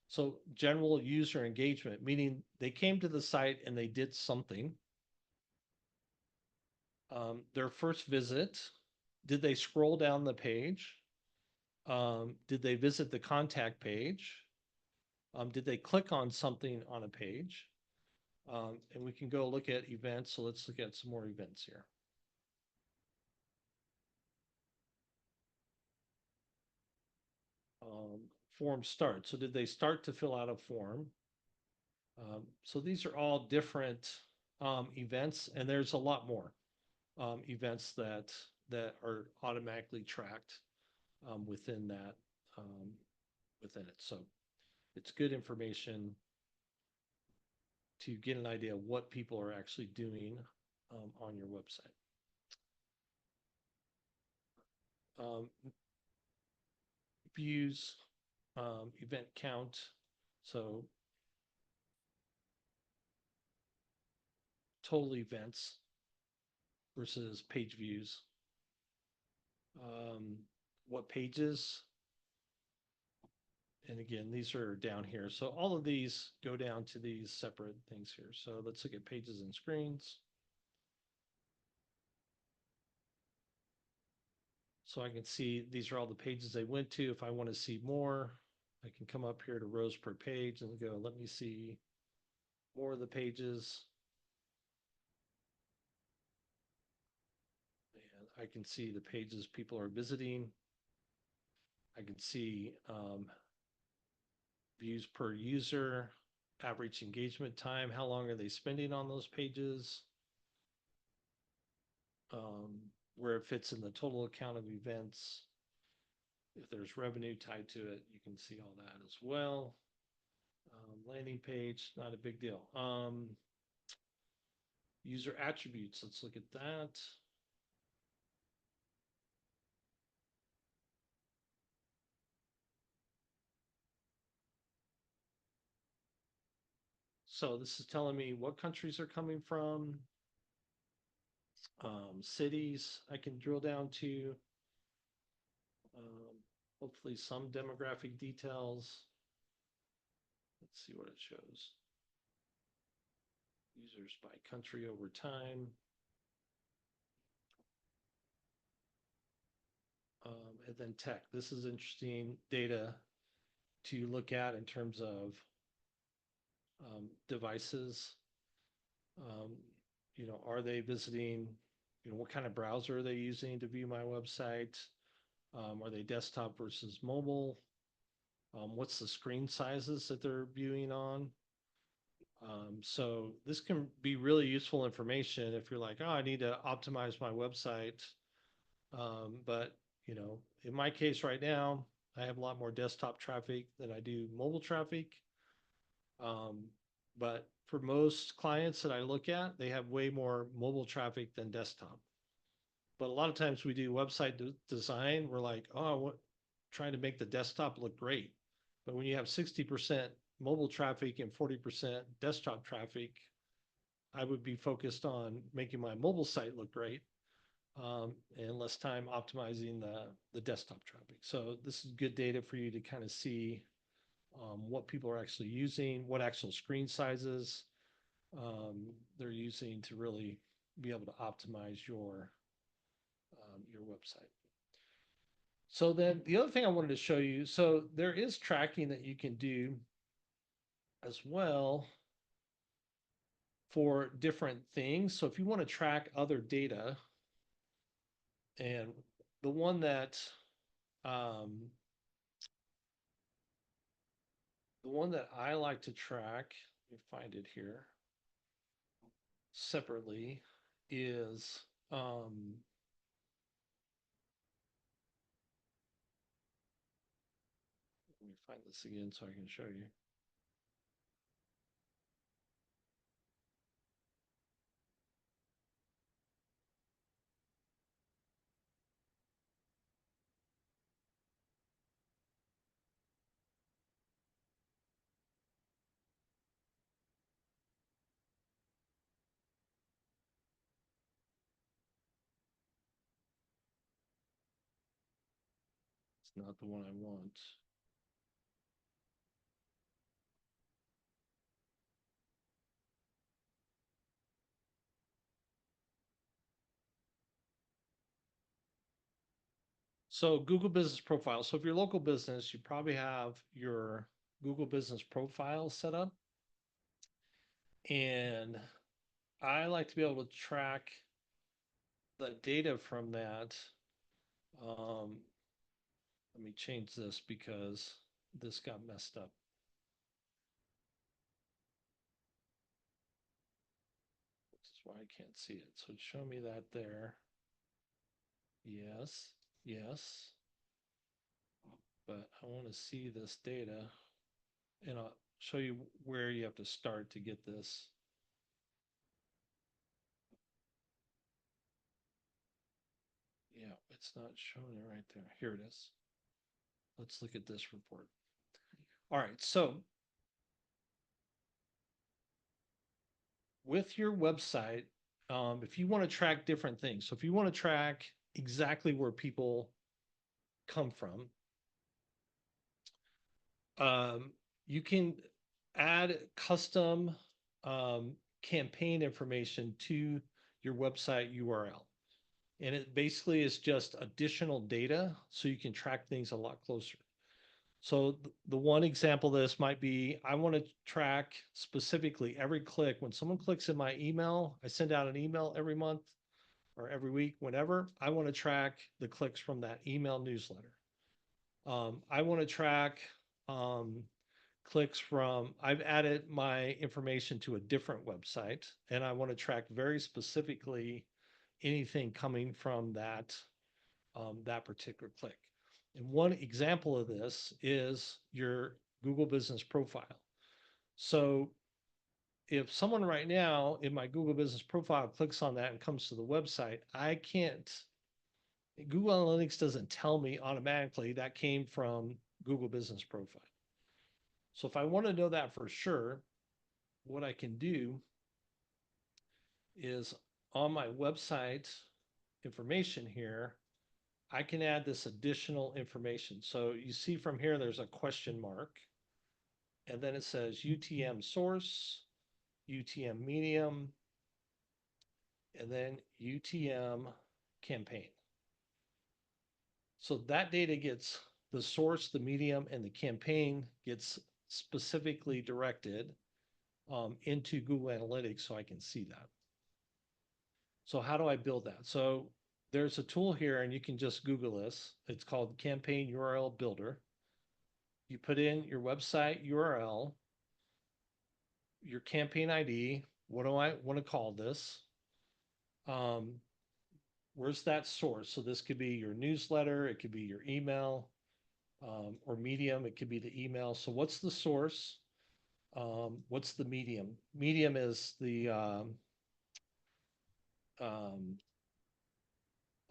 S4: So general user engagement, meaning they came to the site and they did something. Their first visit, did they scroll down the page? Did they visit the contact page? Did they click on something on a page? And we can go look at events. So let's look at some more events here. Form start. So did they start to fill out a form? So these are all different events, and there's a lot more events that are automatically tracked within that within it. So it's good information to get an idea of what people are actually doing on your website. Views, event count. So total events versus page views. What pages? And again, these are down here. So all of these go down to these separate things here. So let's look at pages and screens. So I can see these are all the pages they went to. If I want to see more, I can come up here to rows per page and go, let me see more of the pages. And I can see the pages people are visiting. I can see views per user, average engagement time, how long are they spending on those pages, where it fits in the total account of events. If there's revenue tied to it, you can see all that as well. Landing page, not a big deal. User attributes, let's look at that. So this is telling me what countries are coming from, cities I can drill down to, hopefully some demographic details. Let's see what it shows. Users by country over time. And then tech. This is interesting data to look at in terms of devices. Um, are they visiting, what kind of browser are they using to view my website? Are they desktop versus mobile? What's the screen sizes that they're viewing on? So this can be really useful information if you're like, oh, I need to optimize my website. But in my case right now, I have a lot more desktop traffic than I do mobile traffic. But for most clients that I look at, they have way more mobile traffic than desktop. But a lot of times we do website design, we're like, oh, trying to make the desktop look great. But when you have 60% mobile traffic and 40% desktop traffic, I would be focused on making my mobile site look great, and less time optimizing the desktop traffic. So this is good data for you to kind of see what people are actually using, what actual screen sizes they're using to really be able to optimize your website. So then the other thing I wanted to show you, so there is tracking that you can do as well for different things. So if you want to track other data, and the one that I like to track, let me find it here separately, is let me find this again so I can show you. It's not the one I want. So Google Business Profile. So if you're a local business, you probably have your Google Business Profile set up. And I like to be able to track the data from that. Let me change this because this got messed up. This is why I can't see it. So show me that there. Yes, yes. But I want to see this data, and I'll show you where you have to start to get this. Yeah, it's not showing it right there. Here it is. Let's look at this report. All right, so with your website, if you want to track different things, so if you want to track exactly where people come from, you can add custom campaign information to your website URL. And it basically is just additional data so you can track things a lot closer. So the one example of this might be, I want to track specifically every click. When someone clicks in my email, I send out an email every month or every week, whenever. I want to track the clicks from that email newsletter. I want to track clicks from, I've added my information to a different website, and I want to track very specifically anything coming from that particular click. And one example of this is your Google Business Profile. So if someone right now in my Google Business Profile clicks on that and comes to the website, I can't, Google Analytics doesn't tell me automatically that came from Google Business Profile. So if I want to know that for sure, what I can do is on my website information here, I can add this additional information. So you see from here, there's a question mark, and then it says UTM source, UTM medium, and then UTM campaign. So that data gets, the source, the medium, and the campaign gets specifically directed into Google Analytics so I can see that. So how do I build that? So there's a tool here, and you can just Google this. It's called Campaign URL Builder. You put in your website URL, your campaign ID. What do I want to call this? Where's that source? So this could be your newsletter, it could be your email, or medium, it could be the email. So what's the source? What's the medium? Medium is the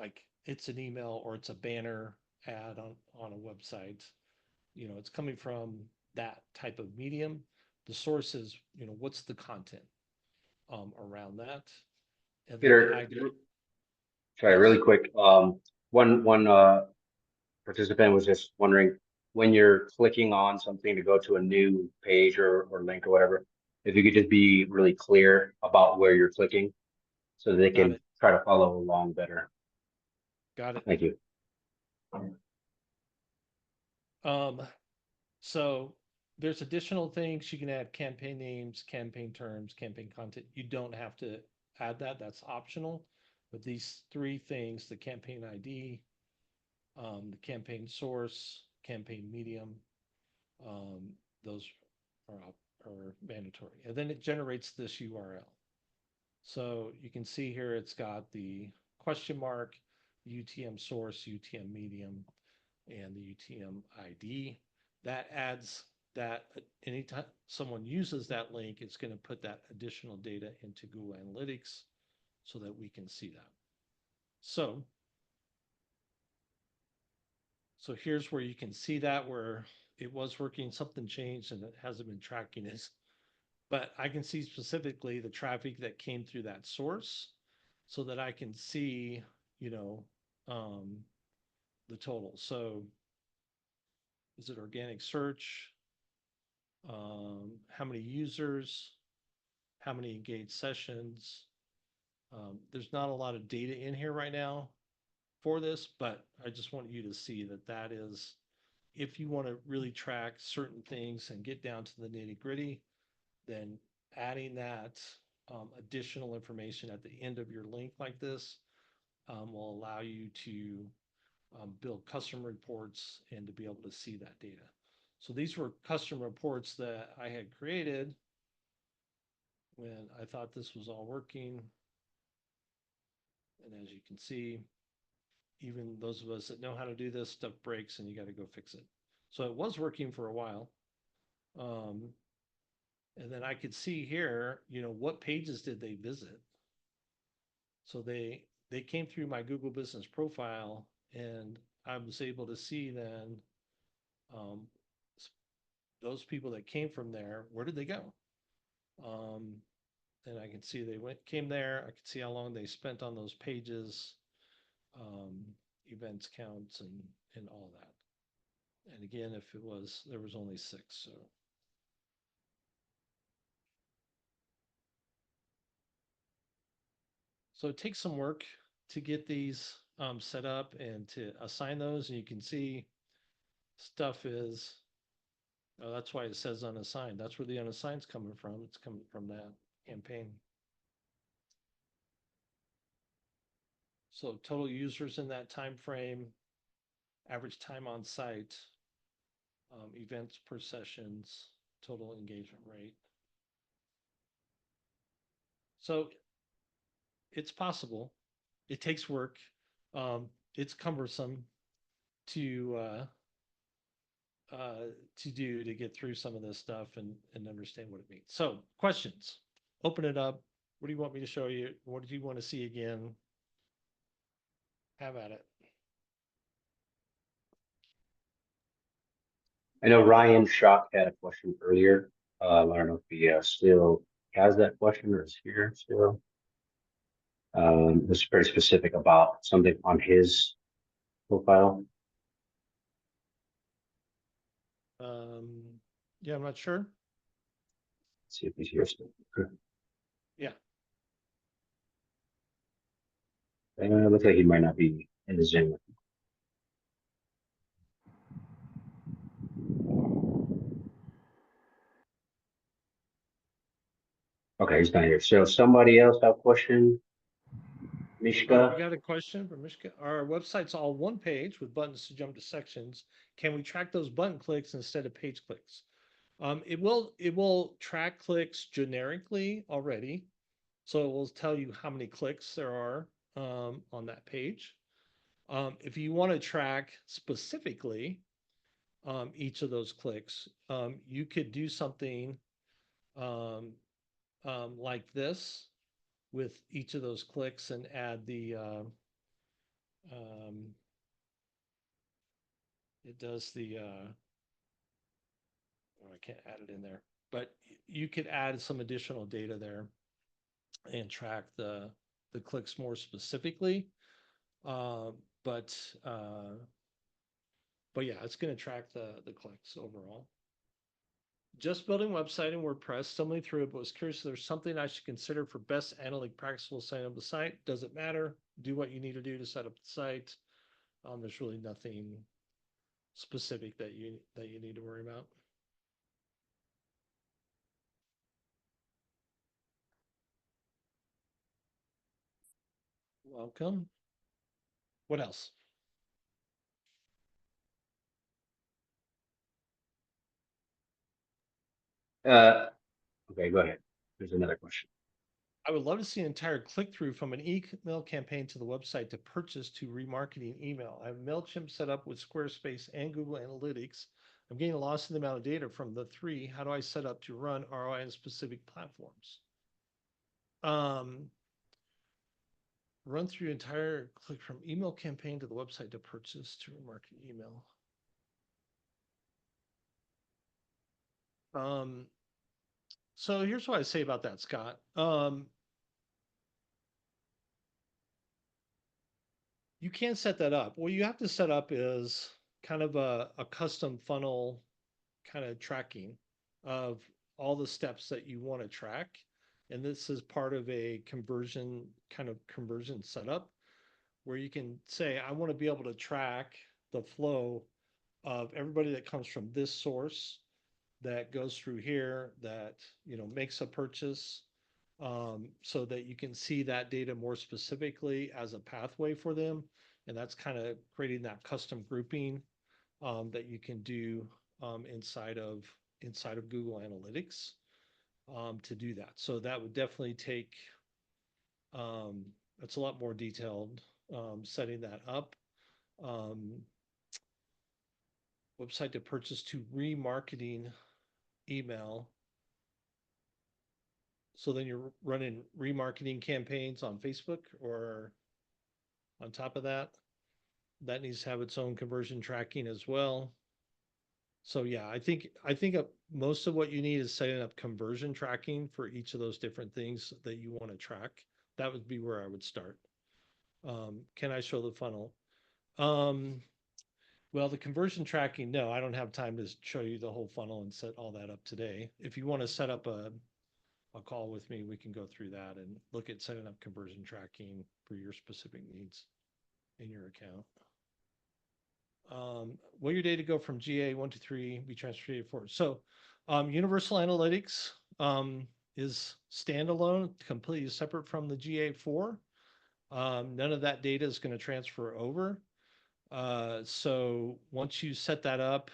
S4: like it's an email or it's a banner ad on a website. You know, it's coming from that type of medium. The source is, you know, what's the content around that? And then the
S2: Peter,
S4: ID.
S2: sorry,
S4: Yes.
S2: really quick. One participant was just wondering, when you're clicking on something to go to a new page or link or whatever, If you could just be really clear about where you're clicking so they
S4: Got
S2: can
S4: it.
S2: try to follow along better.
S4: Got it.
S2: Thank you.
S4: So there's additional things you can add: campaign names, campaign terms, campaign content. You don't have to add that. That's optional. But these three things, the campaign ID, the campaign source, campaign medium, those are mandatory. And then it generates this URL. So you can see here it's got the question mark, UTM source, UTM medium, and the UTM ID. That adds that anytime someone uses that link, it's going to put that additional data into Google Analytics so that we can see that. So here's where you can see that where it was working, something changed and it hasn't been tracking it. But I can see specifically the traffic that came through that source so that I can see, you know, the total. So is it organic search? How many users? How many engaged sessions? There's not a lot of data in here right now for this, but I just want you to see that that is, if you want to really track certain things and get down to the nitty gritty, then adding that additional information at the end of your link like this will allow you to build custom reports and to be able to see that data. So these were custom reports that I had created when I thought this was all working. And as you can see, even those of us that know how to do this, stuff breaks and you got to go fix it. So it was working for a while. And then I could see here, you know, what pages did they visit? So they came through my Google Business Profile, and I was able to see then those people that came from there, where did they go? And I can see they came there. I could see how long they spent on those pages, events counts, and all that. And again, if there was only 6, so. So it takes some work to get these set up and to assign those. And you can see stuff is, oh, that's why it says unassigned. That's where the unassigned's coming from. It's coming from that campaign. So total users in that time frame, average time on site, events per sessions, total engagement rate. So it's possible. It takes work. It's cumbersome to do to get through some of this stuff and understand what it means. So questions, open it up. What do you want me to show you? What did you want to see again? Have at it.
S2: I know Ryan Schock had a question earlier. I don't know if he still has that question or is here still. This is pretty specific about something on his profile.
S4: Yeah, I'm not sure.
S2: Let's see if he's here still.
S4: Yeah.
S2: Looks like he might not be in the Zoom. Okay, he's not here. So somebody else have a question?
S4: We
S2: Mishka?
S4: got a question from Mishka. Our website's all one page with buttons to jump to sections. Can we track those button clicks instead of page clicks? It will track clicks generically already. So it will tell you how many clicks there are on that page. If you want to track specifically each of those clicks, you could do something like this with each of those clicks and add the it does the oh, I can't add it in there, but you could add some additional data there and track the clicks more specifically. But yeah, it's going to track the clicks overall. Just building website in WordPress, stumbling through it, but was curious if there's something I should consider for best analytic practical setting up the site. Doesn't matter. Do what you need to do to set up the site. There's really nothing specific that you need to worry about. Welcome. What else?
S2: Okay, go ahead. There's another question.
S4: I would love to see an entire click-through from an email campaign to the website to purchase to remarketing email. I have MailChimp set up with Squarespace and Google Analytics. I'm getting lost in the amount of data from the three. How do I set up to run ROI on specific platforms? Run through entire click from email campaign to the website to purchase to remarket email. So here's what I say about that, Scott. You can't set that up. What you have to set up is kind of a custom funnel kind of tracking of all the steps that you want to track. And this is part of a conversion setup where you can say, I want to be able to track the flow of everybody that comes from this source that goes through here that, makes a purchase, so that you can see that data more specifically as a pathway for them. And that's kind of creating that custom grouping that you can do inside of Google Analytics to do that. So that would definitely take it's a lot more detailed setting that up. Website to purchase to remarketing email. So then you're running remarketing campaigns on Facebook or on top of that. That needs to have its own conversion tracking as well. So yeah, I think most of what you need is setting up conversion tracking for each of those different things that you want to track. That would be where I would start. Can I show the funnel? Well, the conversion tracking, no, I don't have time to show you the whole funnel and set all that up today. If you want to set up a call with me, we can go through that and look at setting up conversion tracking for your specific needs in your account. Will your data go from GA 1 to 3 be transferred to 4? So Universal Analytics is standalone, completely separate from the GA4. None of that data is going to transfer over. So once you set that up,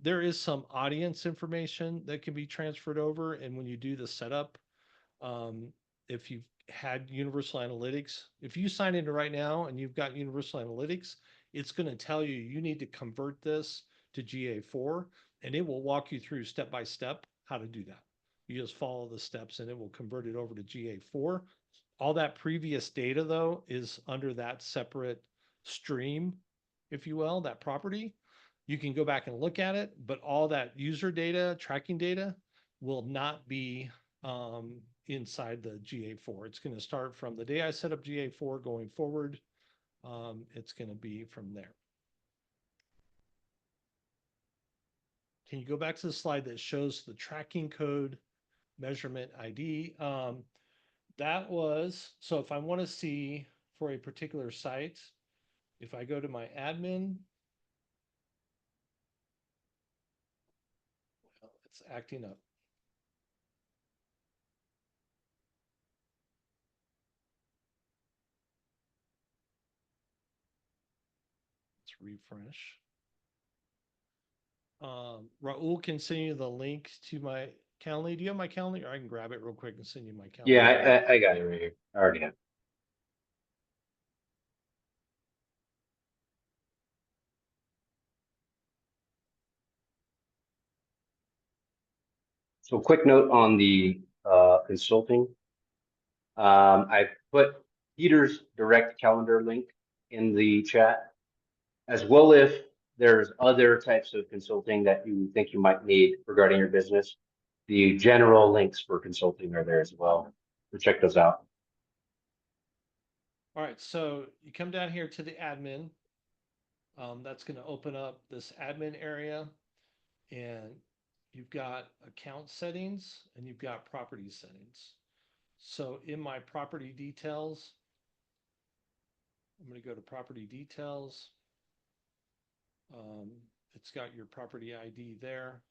S4: there is some audience information that can be transferred over. And when you do the setup, if you've had Universal Analytics, if you sign into right now and you've got Universal Analytics, it's going to tell you you need to convert this to GA4, and it will walk you through step by step how to do that. You just follow the steps and it will convert it over to GA4. All that previous data, though, is under that separate stream, if you will, that property. You can go back and look at it, but all that user data, tracking data, will not be inside the GA4. It's going to start from the day I set up GA4 going forward. It's going to be from there. Can you go back to the slide that shows the tracking code measurement ID? That was, so if I want to see for a particular site, if I go to my admin, well, it's acting up. Let's refresh. Raul can send you the link to my Calendly. Do you have my Calendly? Or I can grab it real quick and send you my Calendly.
S2: Yeah, I got it right here. I already have. So quick note on the consulting. I put Peter's direct calendar link in the chat, as well if there's other types of consulting that you think you might need regarding your business. The general links for consulting are there as well. So check those out.
S4: All right, so you come down here to the admin. That's going to open up this admin area, and you've got account settings, and you've got property settings. So in my property details, I'm going to go to property details. It's got your property ID there,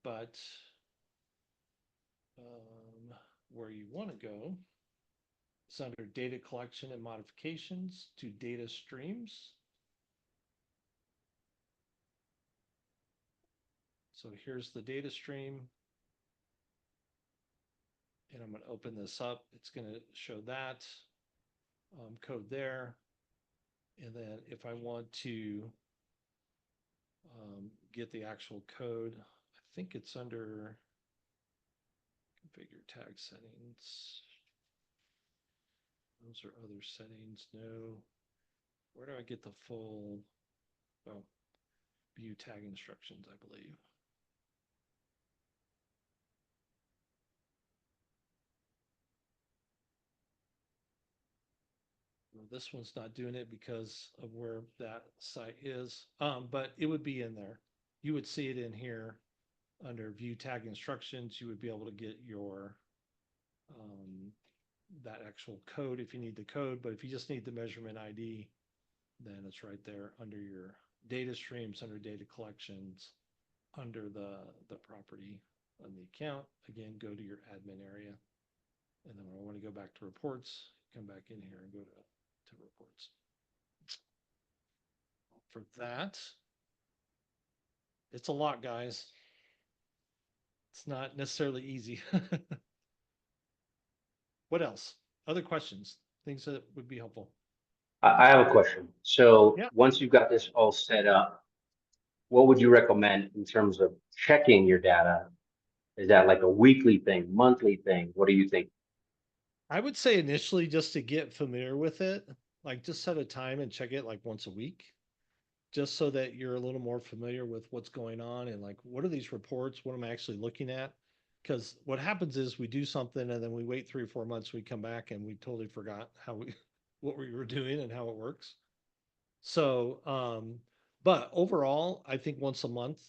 S4: but where you want to go is under data collection and modifications to data streams. So here's the data stream. And I'm going to open this up. It's going to show that code there. And then if I want to get the actual code, I think it's under configure tag settings. Those are other settings. No. Where do I get the full? Oh, view tag instructions, I believe. Well, this one's not doing it because of where that site is, but it would be in there. You would see it in here under view tag instructions. You would be able to get your that actual code if you need the code, but if you just need the measurement ID, then it's right there under your data streams, under data collections, under the property on the account. Again, go to your admin area. And then when I want to go back to reports, come back in here and go to reports. For that, it's a lot, guys. It's not necessarily easy. What else? Other questions? Things that would be helpful.
S2: I have a question. So
S4: Yeah.
S2: once you've got this all set up, what would you recommend in terms of checking your data? Is that like a weekly thing, monthly thing? What do you think?
S4: I would say initially just to get familiar with it, like just set a time and check it like once a week, just so that you're a little more familiar with what's going on and like, what are these reports? What am I actually looking at? Because what happens is we do something and then we wait 3 or 4 months, we come back and we totally forgot how we, what we were doing and how it works. So, but overall, I think once a month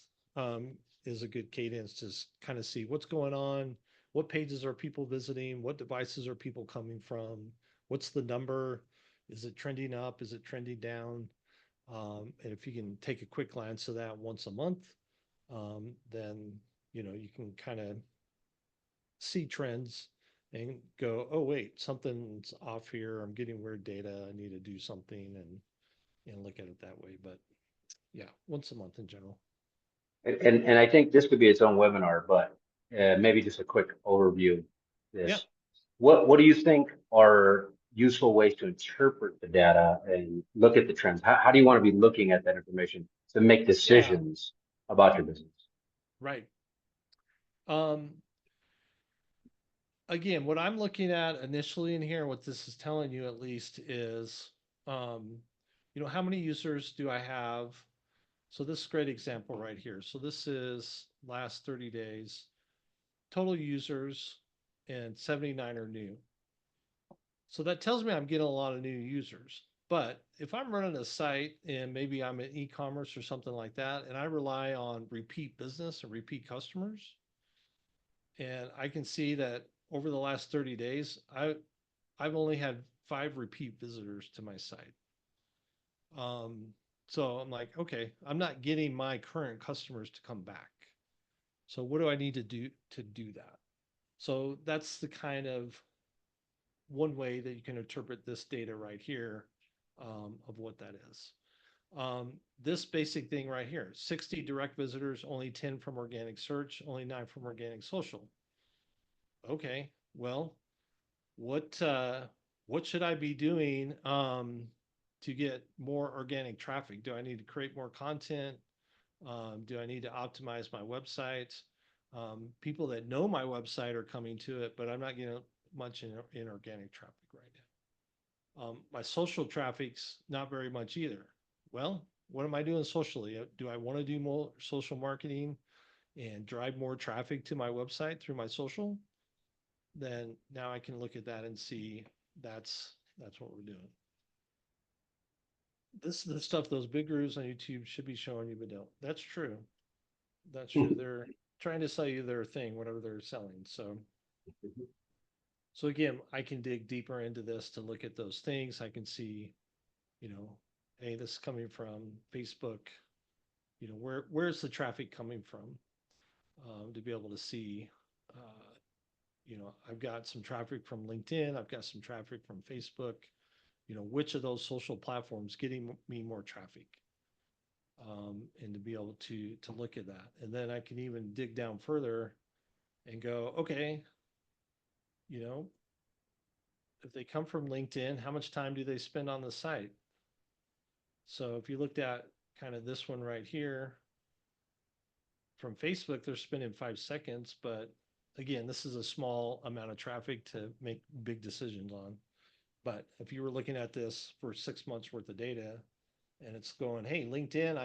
S4: is a good cadence to kind of see what's going on, what pages are people visiting, what devices are people coming from, what's the number, is it trending up, is it trending down? And if you can take a quick glance of that once a month, then you can kind of see trends and go, oh wait, something's off here. I'm getting weird data. I need to do something and look at it that way. But yeah, once a month in general.
S2: And I think this could be its own webinar, but maybe just a quick overview of
S4: Yeah.
S2: this. What do you think are useful ways to interpret the data and look at the trends? How do you want to be looking at that information to make decisions about your business?
S4: Right. Again, what I'm looking at initially in here, what this is telling you at least is, how many users do I have? So this is a great example right here. So this is last 30 days, total users, and 79 are new. So that tells me I'm getting a lot of new users. But if I'm running a site and maybe I'm in e-commerce or something like that, and I rely on repeat business and repeat customers, and I can see that over the last 30 days, I've only had 5 repeat visitors to my site. So I'm like, okay, I'm not getting my current customers to come back. So what do I need to do that? So that's the kind of one way that you can interpret this data right here of what that is. This basic thing right here, 60 direct visitors, only 10 from organic search, only 9 from organic social. Okay, well, what should I be doing to get more organic traffic? Do I need to create more content? Do I need to optimize my website? People that know my website are coming to it, but I'm not getting much in organic traffic right now. My social traffic's not very much either. Well, what am I doing socially? Do I want to do more social marketing and drive more traffic to my website through my social? Then now I can look at that and see that's what we're doing. This is the stuff those big gurus on YouTube should be showing you, but don't. That's true. That's true. They're trying to sell you their thing, whatever they're selling. So again, I can dig deeper into this to look at those things. I can see, hey, this is coming from Facebook. Where's the traffic coming from? To be able to see, I've got some traffic from LinkedIn. I've got some traffic from Facebook. Which of those social platforms getting me more traffic? And to be able to look at that. And then I can even dig down further and go, okay, if they come from LinkedIn, how much time do they spend on the site? So if you looked at kind of this one right here from Facebook, they're spending 5 seconds, but again, this is a small amount of traffic to make big decisions on. But if you were looking at this for 6 months worth of data and it's going, hey, LinkedIn,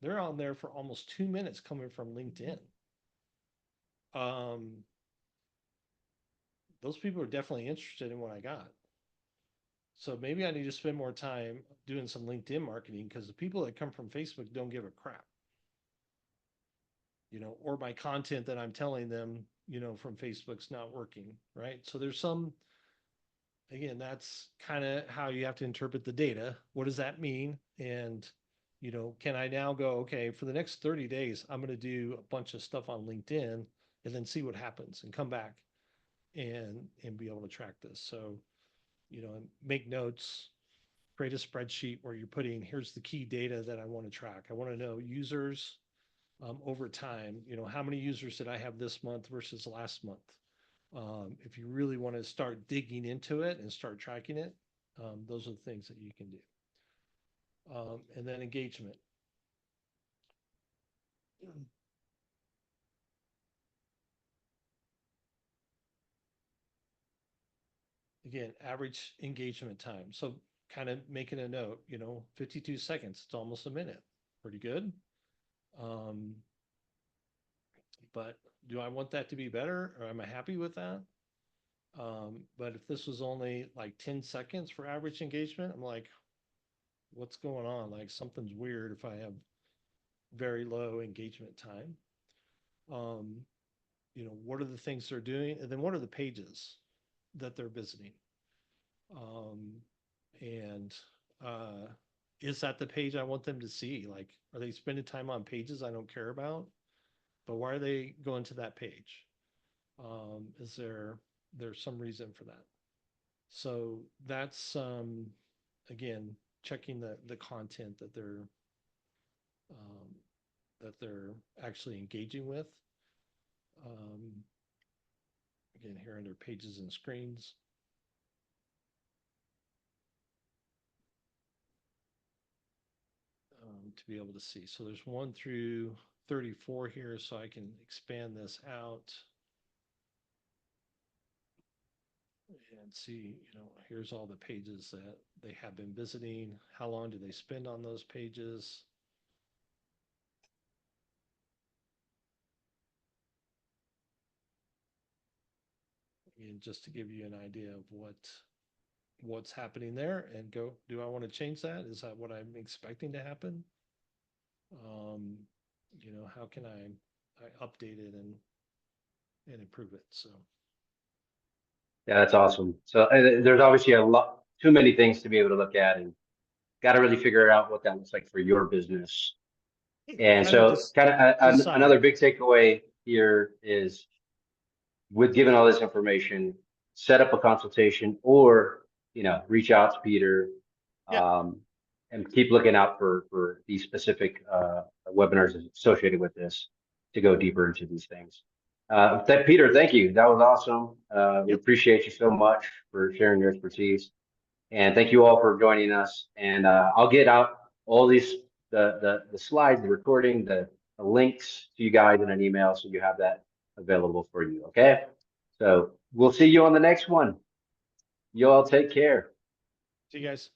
S4: they're on there for almost 2 minutes coming from LinkedIn. Those people are definitely interested in what I got. So maybe I need to spend more time doing some LinkedIn marketing because the people that come from Facebook don't give a crap. Or my content that I'm telling them, from Facebook's not working, right? So there's again, that's kind of how you have to interpret the data. What does that mean? And, can I now go, okay, for the next 30 days, I'm going to do a bunch of stuff on LinkedIn and then see what happens and come back and be able to track this. So, make notes, create a spreadsheet where you're putting, here's the key data that I want to track. I want to know users over time, how many users did I have this month versus last month? If you really want to start digging into it and start tracking it, those are the things that you can do. And then engagement. Again, average engagement time. So kind of making a note, 52 seconds, it's almost a minute. Pretty good. But do I want that to be better, or am I happy with that? But if this was only like 10 seconds for average engagement, I'm like, what's going on? Like something's weird if I have very low engagement time. What are the things they're doing? And then what are the pages that they're visiting? And is that the page I want them to see? Like, are they spending time on pages I don't care about? But why are they going to that page? Is there's some reason for that? So that's again, checking the content that they're actually engaging with. Again, here under pages and screens. To be able to see. So there's 1 through 34 here, so I can expand this out and see, here's all the pages that they have been visiting. How long do they spend on those pages? And just to give you an idea of what's happening there and go, do I want to change that? Is that what I'm expecting to happen? How can I update it and improve it? So.
S2: Yeah, that's awesome. So there's obviously too many things to be able to look at, and got to really figure out what that looks like for your business. And so another big takeaway here is, with given all this information, set up a consultation or, reach out to Peter, and keep looking out for these specific webinars associated with this to go deeper into these things. Peter, thank you. That was awesome. We appreciate you so much for sharing your expertise. And thank you all for joining us. And I'll get out all these, the slides, the recording, the links to you guys in an email, so you have that available for you. Okay. So we'll see you on the next one. You all take care.
S4: See you guys.